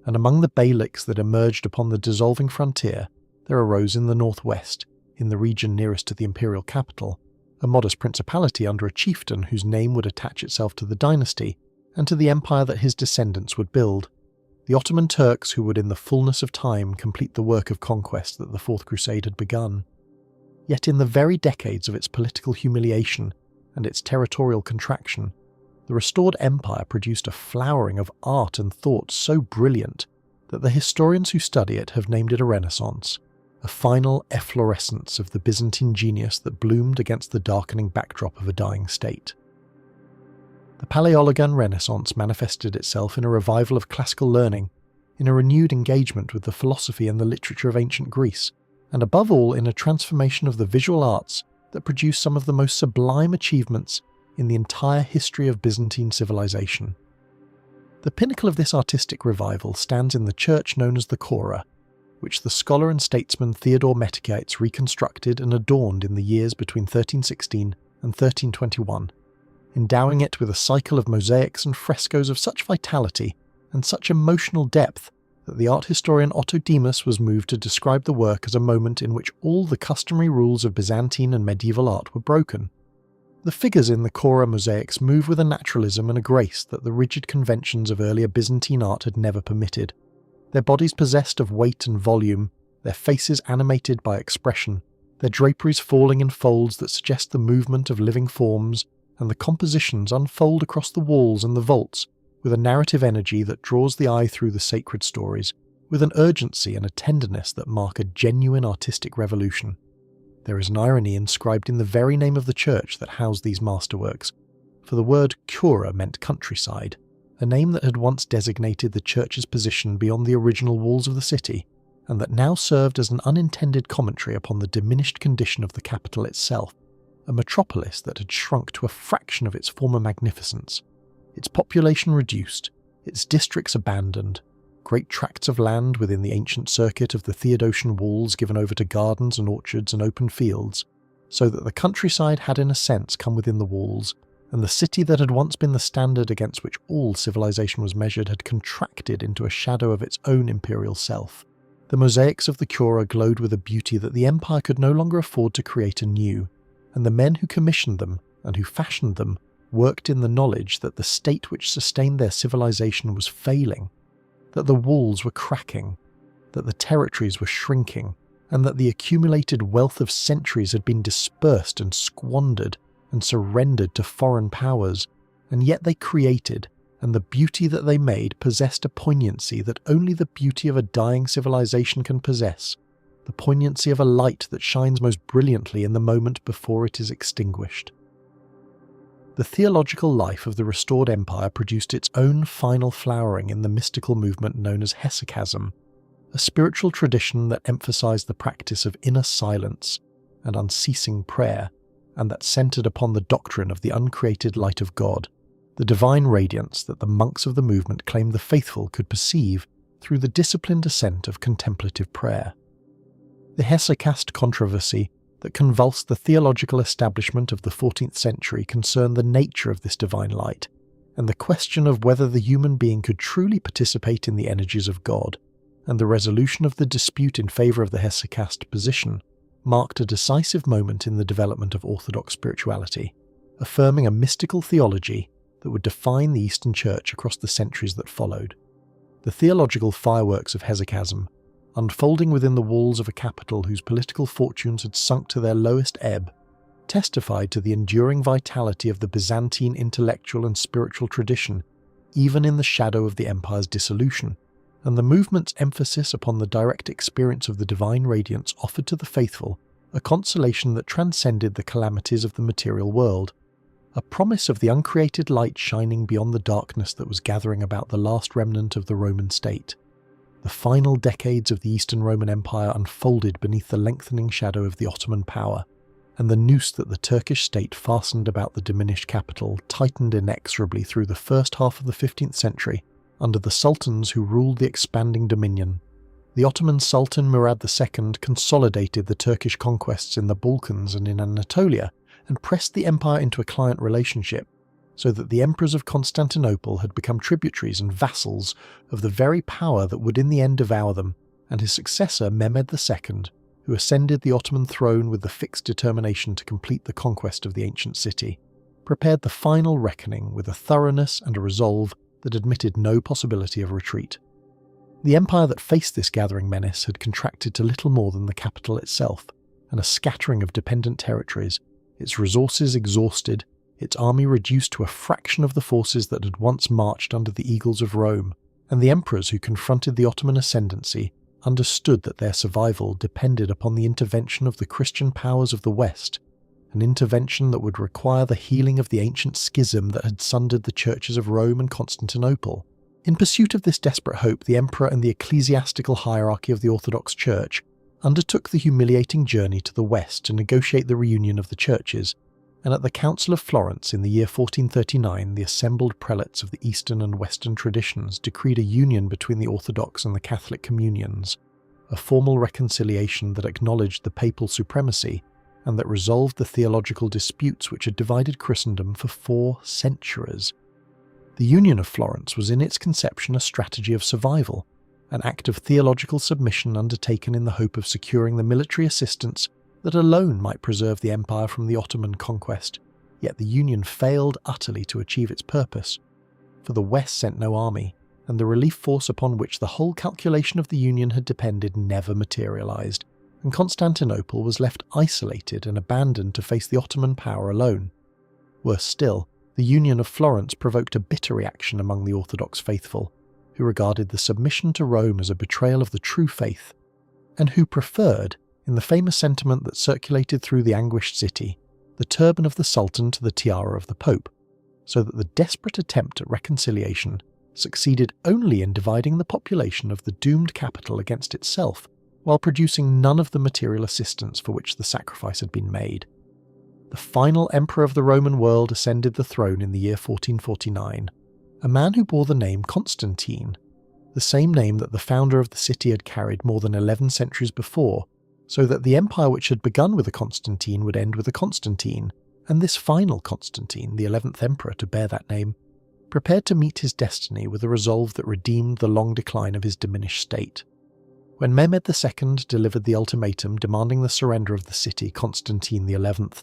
Speaker 1: and among the beyliks that emerged upon the dissolving frontier, there arose in the northwest, in the region nearest to the imperial capital, a modest principality under a chieftain whose name would attach itself to the dynasty and to the empire that his descendants would build, the Ottoman Turks who would in the fullness of time complete the work of conquest that the Fourth Crusade had begun. Yet in the very decades of its political humiliation and its territorial contraction, the restored empire produced a flowering of art and thought so brilliant that the historians who study it have named it a Renaissance, a final efflorescence of the Byzantine genius that bloomed against the darkening backdrop of a dying state. The Palaeologan Renaissance manifested itself in a revival of classical learning, in a renewed engagement with the philosophy and the literature of ancient Greece, and above all in a transformation of the visual arts that produced some of the most sublime achievements in the entire history of Byzantine civilization. The pinnacle of this artistic revival stands in the church known as the Chora, which the scholar and statesman Theodore Metachites reconstructed and adorned in the years between 1316 and 1321, endowing it with a cycle of mosaics and frescoes of such vitality and such emotional depth that the art historian Otto Demas was moved to describe the work as a moment in which all the customary rules of Byzantine and medieval art were broken. The figures in the Chora mosaics move with a naturalism and a grace that the rigid conventions of earlier Byzantine art had never permitted, their bodies possessed of weight and volume, their faces animated by expression, their draperies falling in folds that suggest the movement of living forms, and the compositions unfold across the walls and the vaults with a narrative energy that draws the eye through the sacred stories, with an urgency and a tenderness that mark a genuine artistic revolution. There is an irony inscribed in the very name of the church that housed these masterworks, for the word Chora meant countryside, a name that had once designated the church's position beyond the original walls of the city, and that now served as an unintended commentary upon the diminished condition of the capital itself, a metropolis that had shrunk to a fraction of its former magnificence, its population reduced, its districts abandoned, great tracts of land within the ancient circuit of the Theodosian walls given over to gardens and orchards and open fields, so that the countryside had in a sense come within the walls, and the city that had once been the standard against which all civilization was measured had contracted into a shadow of its own imperial self. The mosaics of the Chora glowed with a beauty that the empire could no longer afford to create anew, and the men who commissioned them and who fashioned them worked in the knowledge that the state which sustained their civilization was failing, that the walls were cracking, that the territories were shrinking, and that the accumulated wealth of centuries had been dispersed and squandered and surrendered to foreign powers, and yet they created, and the beauty that they made possessed a poignancy that only the beauty of a dying civilization can possess, the poignancy of a light that shines most brilliantly in the moment before it is extinguished. The theological life of the restored empire produced its own final flowering in the mystical movement known as hesychasm, a spiritual tradition that emphasized the practice of inner silence and unceasing prayer, and that centered upon the doctrine of the uncreated light of God, the divine radiance that the monks of the movement claimed the faithful could perceive through the disciplined ascent of contemplative prayer. The hesychast controversy that convulsed the theological establishment of the 14th century concerned the nature of this divine light, and the question of whether the human being could truly participate in the energies of God, and the resolution of the dispute in favour of the hesychast position marked a decisive moment in the development of Orthodox spirituality, affirming a mystical theology that would define the Eastern Church across the centuries that followed. The theological fireworks of hesychasm, unfolding within the walls of a capital whose political fortunes had sunk to their lowest ebb, testified to the enduring vitality of the Byzantine intellectual and spiritual tradition, even in the shadow of the empire's dissolution, and the movement's emphasis upon the direct experience of the divine radiance offered to the faithful a consolation that transcended the calamities of the material world, a promise of the uncreated light shining beyond the darkness that was gathering about the last remnant of the Roman state. The final decades of the Eastern Roman Empire unfolded beneath the lengthening shadow of the Ottoman power, and the noose that the Turkish state fastened about the diminished capital tightened inexorably through the first half of the 15th century under the sultans who ruled the expanding dominion. The Ottoman Sultan Murad II consolidated the Turkish conquests in the Balkans and in Anatolia and pressed the empire into a client relationship, so that the emperors of Constantinople had become tributaries and vassals of the very power that would in the end devour them, and his successor Mehmed II, who ascended the Ottoman throne with the fixed determination to complete the conquest of the ancient city, prepared the final reckoning with a thoroughness and a resolve that admitted no possibility of retreat. The empire that faced this gathering menace had contracted to little more than the capital itself, and a scattering of dependent territories, its resources exhausted, its army reduced to a fraction of the forces that had once marched under the eagles of Rome, and the emperors who confronted the Ottoman ascendancy understood that their survival depended upon the intervention of the Christian powers of the West, an intervention that would require the healing of the ancient schism that had sundered the churches of Rome and Constantinople. In pursuit of this desperate hope, the emperor and the ecclesiastical hierarchy of the Orthodox Church undertook the humiliating journey to the West to negotiate the reunion of the churches, and at the Council of Florence in the year 1439 the assembled prelates of the Eastern and Western traditions decreed a union between the Orthodox and the Catholic communions, a formal reconciliation that acknowledged the papal supremacy and that resolved the theological disputes which had divided Christendom for 4 centuries. The Union of Florence was in its conception a strategy of survival, an act of theological submission undertaken in the hope of securing the military assistance that alone might preserve the empire from the Ottoman conquest, yet the Union failed utterly to achieve its purpose, for the West sent no army, and the relief force upon which the whole calculation of the Union had depended never materialized, and Constantinople was left isolated and abandoned to face the Ottoman power alone. Worse still, the Union of Florence provoked a bitter reaction among the Orthodox faithful, who regarded the submission to Rome as a betrayal of the true faith, and who preferred, in the famous sentiment that circulated through the anguished city, the turban of the Sultan to the tiara of the Pope, so that the desperate attempt at reconciliation succeeded only in dividing the population of the doomed capital against itself, while producing none of the material assistance for which the sacrifice had been made. The final emperor of the Roman world ascended the throne in the year 1449, a man who bore the name Constantine, the same name that the founder of the city had carried more than 11 centuries before, so that the empire which had begun with a Constantine would end with a Constantine, and this final Constantine, the 11th emperor to bear that name, prepared to meet his destiny with a resolve that redeemed the long decline of his diminished state. When Mehmed II delivered the ultimatum demanding the surrender of the city, Constantine XI,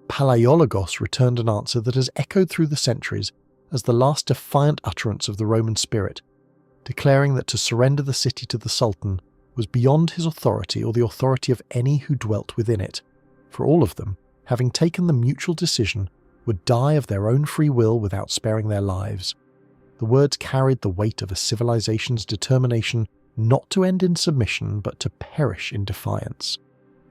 Speaker 1: Palaiologos returned an answer that has echoed through the centuries as the last defiant utterance of the Roman spirit, declaring that to surrender the city to the Sultan was beyond his authority or the authority of any who dwelt within it, for all of them, having taken the mutual decision, would die of their own free will without sparing their lives. The words carried the weight of a civilization's determination not to end in submission but to perish in defiance,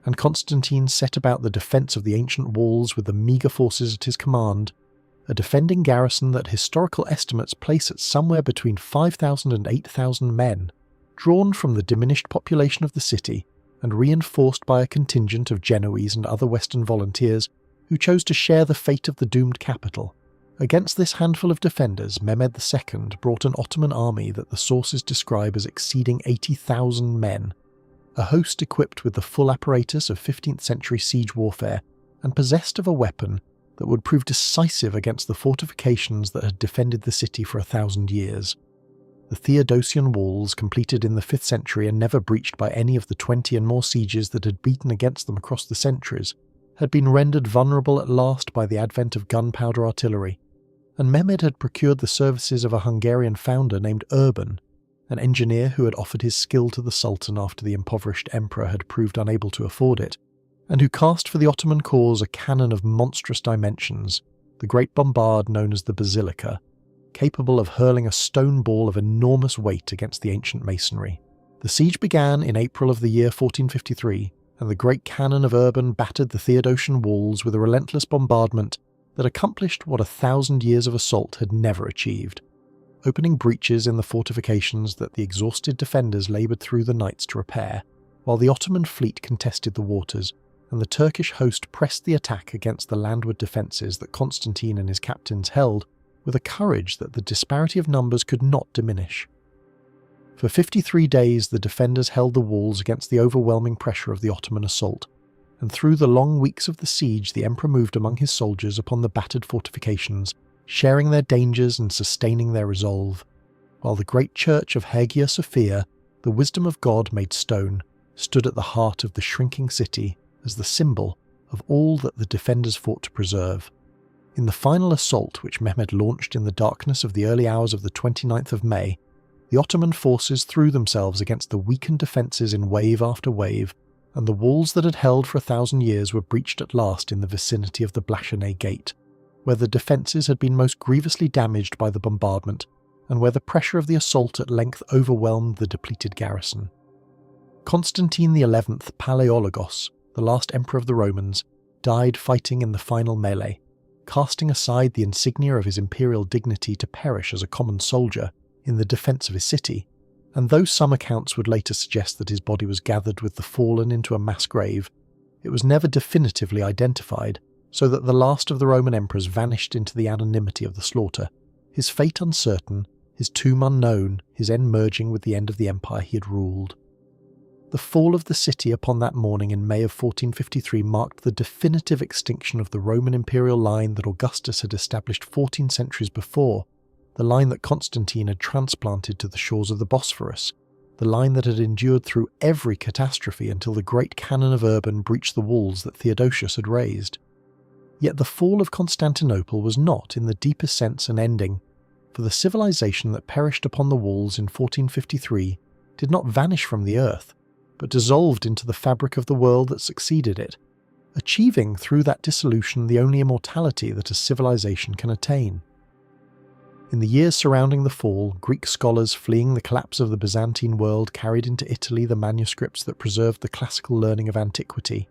Speaker 1: and Constantine set about the defense of the ancient walls with the meagre forces at his command, a defending garrison that historical estimates place at somewhere between 5,000 and 8,000 men, drawn from the diminished population of the city and reinforced by a contingent of Genoese and other Western volunteers who chose to share the fate of the doomed capital. Against this handful of defenders, Mehmed II brought an Ottoman army that the sources describe as exceeding 80,000 men, a host equipped with the full apparatus of 15th century siege warfare and possessed of a weapon that would prove decisive against the fortifications that had defended the city for 1,000 years. The Theodosian walls, completed in the 5th century and never breached by any of the 20 and more sieges that had beaten against them across the centuries, had been rendered vulnerable at last by the advent of gunpowder artillery, and Mehmed had procured the services of a Hungarian founder named Urban, an engineer who had offered his skill to the Sultan after the impoverished emperor had proved unable to afford it, and who cast for the Ottoman cause a cannon of monstrous dimensions, the great bombard known as the Basilica, capable of hurling a stone ball of enormous weight against the ancient masonry. The siege began in April of the year 1453, and the great cannon of Urban battered the Theodosian walls with a relentless bombardment that accomplished what 1,000 years of assault had never achieved, opening breaches in the fortifications that the exhausted defenders laboured through the nights to repair, while the Ottoman fleet contested the waters, and the Turkish host pressed the attack against the landward defences that Constantine and his captains held with a courage that the disparity of numbers could not diminish. For 53 days the defenders held the walls against the overwhelming pressure of the Ottoman assault, and through the long weeks of the siege the emperor moved among his soldiers upon the battered fortifications, sharing their dangers and sustaining their resolve, while the great church of Hagia Sophia, the wisdom of God made stone, stood at the heart of the shrinking city as the symbol of all that the defenders fought to preserve. In the final assault which Mehmed launched in the darkness of the early hours of the 29th of May, the Ottoman forces threw themselves against the weakened defences in wave after wave, and the walls that had held for 1,000 years were breached at last in the vicinity of the Blashanet Gate, where the defences had been most grievously damaged by the bombardment, and where the pressure of the assault at length overwhelmed the depleted garrison. Constantine XI Palaiologos, the last emperor of the Romans, died fighting in the final melee, casting aside the insignia of his imperial dignity to perish as a common soldier in the defence of his city, and though some accounts would later suggest that his body was gathered with the fallen into a mass grave, it was never definitively identified, so that the last of the Roman emperors vanished into the anonymity of the slaughter, his fate uncertain, his tomb unknown, his end merging with the end of the empire he had ruled. The fall of the city upon that morning in May of 1453 marked the definitive extinction of the Roman imperial line that Augustus had established 14 centuries before, the line that Constantine had transplanted to the shores of the Bosphorus, the line that had endured through every catastrophe until the great cannon of Urban breached the walls that Theodosius had raised. Yet the fall of Constantinople was not, in the deepest sense, an ending, for the civilization that perished upon the walls in 1453 did not vanish from the earth, but dissolved into the fabric of the world that succeeded it, achieving through that dissolution the only immortality that a civilization can attain. In the years surrounding the fall, Greek scholars fleeing the collapse of the Byzantine world carried into Italy the manuscripts that preserved the classical learning of antiquity,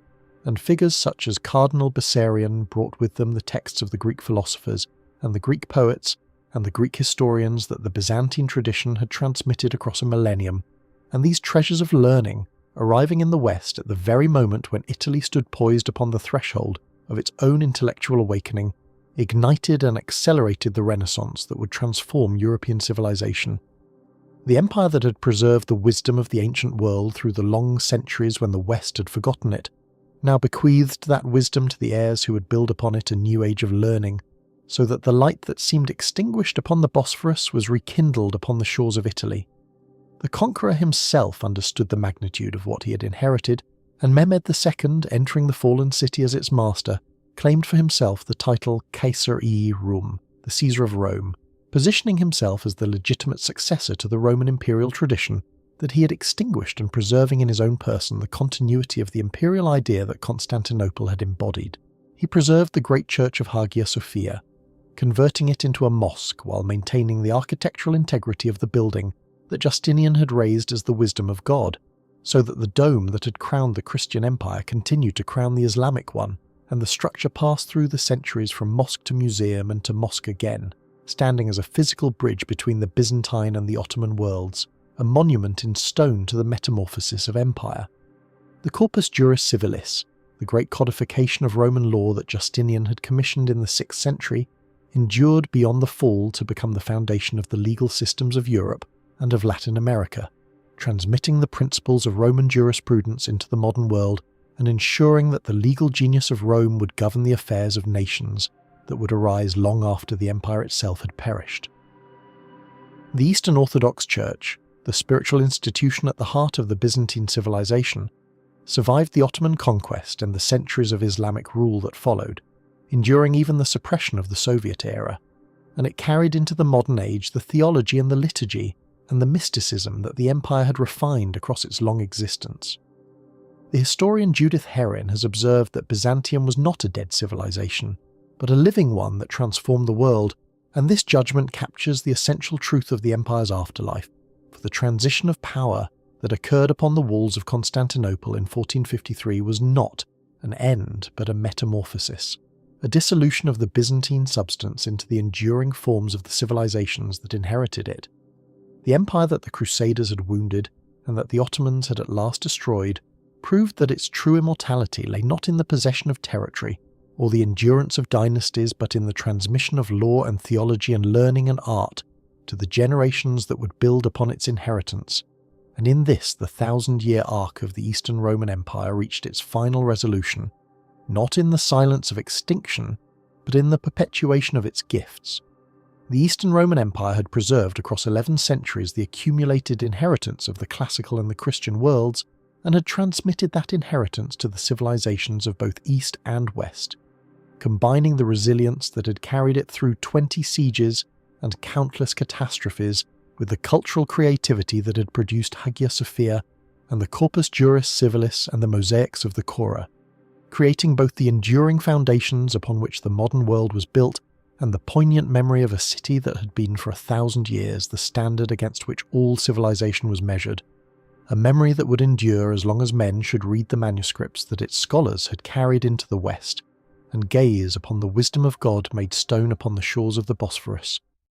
Speaker 1: and figures such as Cardinal Bessarion brought with them the texts of the Greek philosophers and the Greek poets and the Greek historians that the Byzantine tradition had transmitted across a millennium, and these treasures of learning, arriving in the West at the very moment when Italy stood poised upon the threshold of its own intellectual awakening, ignited and accelerated the Renaissance that would transform European civilization. The empire that had preserved the wisdom of the ancient world through the long centuries when the West had forgotten it, now bequeathed that wisdom to the heirs who would build upon it a new age of learning, so that the light that seemed extinguished upon the Bosphorus was rekindled upon the shores of Italy. The conqueror himself understood the magnitude of what he had inherited, and Mehmed II, entering the fallen city as its master, claimed for himself the title Caesar-i Rum, the Caesar of Rome, positioning himself as the legitimate successor to the Roman imperial tradition that he had extinguished and preserving in his own person the continuity of the imperial idea that Constantinople had embodied. He preserved the great church of Hagia Sophia, converting it into a mosque while maintaining the architectural integrity of the building that Justinian had raised as the wisdom of God, so that the dome that had crowned the Christian empire continued to crown the Islamic one, and the structure passed through the centuries from mosque to museum and to mosque again, standing as a physical bridge between the Byzantine and the Ottoman worlds, a monument in stone to the metamorphosis of empire. The Corpus Juris Civilis, the great codification of Roman law that Justinian had commissioned in the 6th century, endured beyond the fall to become the foundation of the legal systems of Europe and of Latin America, transmitting the principles of Roman jurisprudence into the modern world and ensuring that the legal genius of Rome would govern the affairs of nations that would arise long after the empire itself had perished. The Eastern Orthodox Church, the spiritual institution at the heart of the Byzantine civilization, survived the Ottoman conquest and the centuries of Islamic rule that followed, enduring even the suppression of the Soviet era, and it carried into the modern age the theology and the liturgy and the mysticism that the empire had refined across its long existence. The historian Judith Herrin has observed that Byzantium was not a dead civilization, but a living one that transformed the world, and this judgment captures the essential truth of the empire's afterlife, for the transition of power that occurred upon the walls of Constantinople in 1453 was not an end but a metamorphosis, a dissolution of the Byzantine substance into the enduring forms of the civilizations that inherited it. The empire that the Crusaders had wounded, and that the Ottomans had at last destroyed, proved that its true immortality lay not in the possession of territory, or the endurance of dynasties, but in the transmission of law and theology and learning and art to the generations that would build upon its inheritance, and in this the 1,000-year arc of the Eastern Roman Empire reached its final resolution, not in the silence of extinction, but in the perpetuation of its gifts. The Eastern Roman Empire had preserved across 11 centuries the accumulated inheritance of the classical and the Christian worlds, and had transmitted that inheritance to the civilizations of both East and West, combining the resilience that had carried it through 20 sieges and countless catastrophes with the cultural creativity that had produced Hagia Sophia and the Corpus Juris Civilis and the mosaics of the Chora, creating both the enduring foundations upon which the modern world was built and the poignant memory of a city that had been for 1,000 years the standard against which all civilization was measured, a memory that would endure as long as men should read the manuscripts that its scholars had carried into the West and gaze upon the wisdom of God made stone upon the shores of the Bosphorus,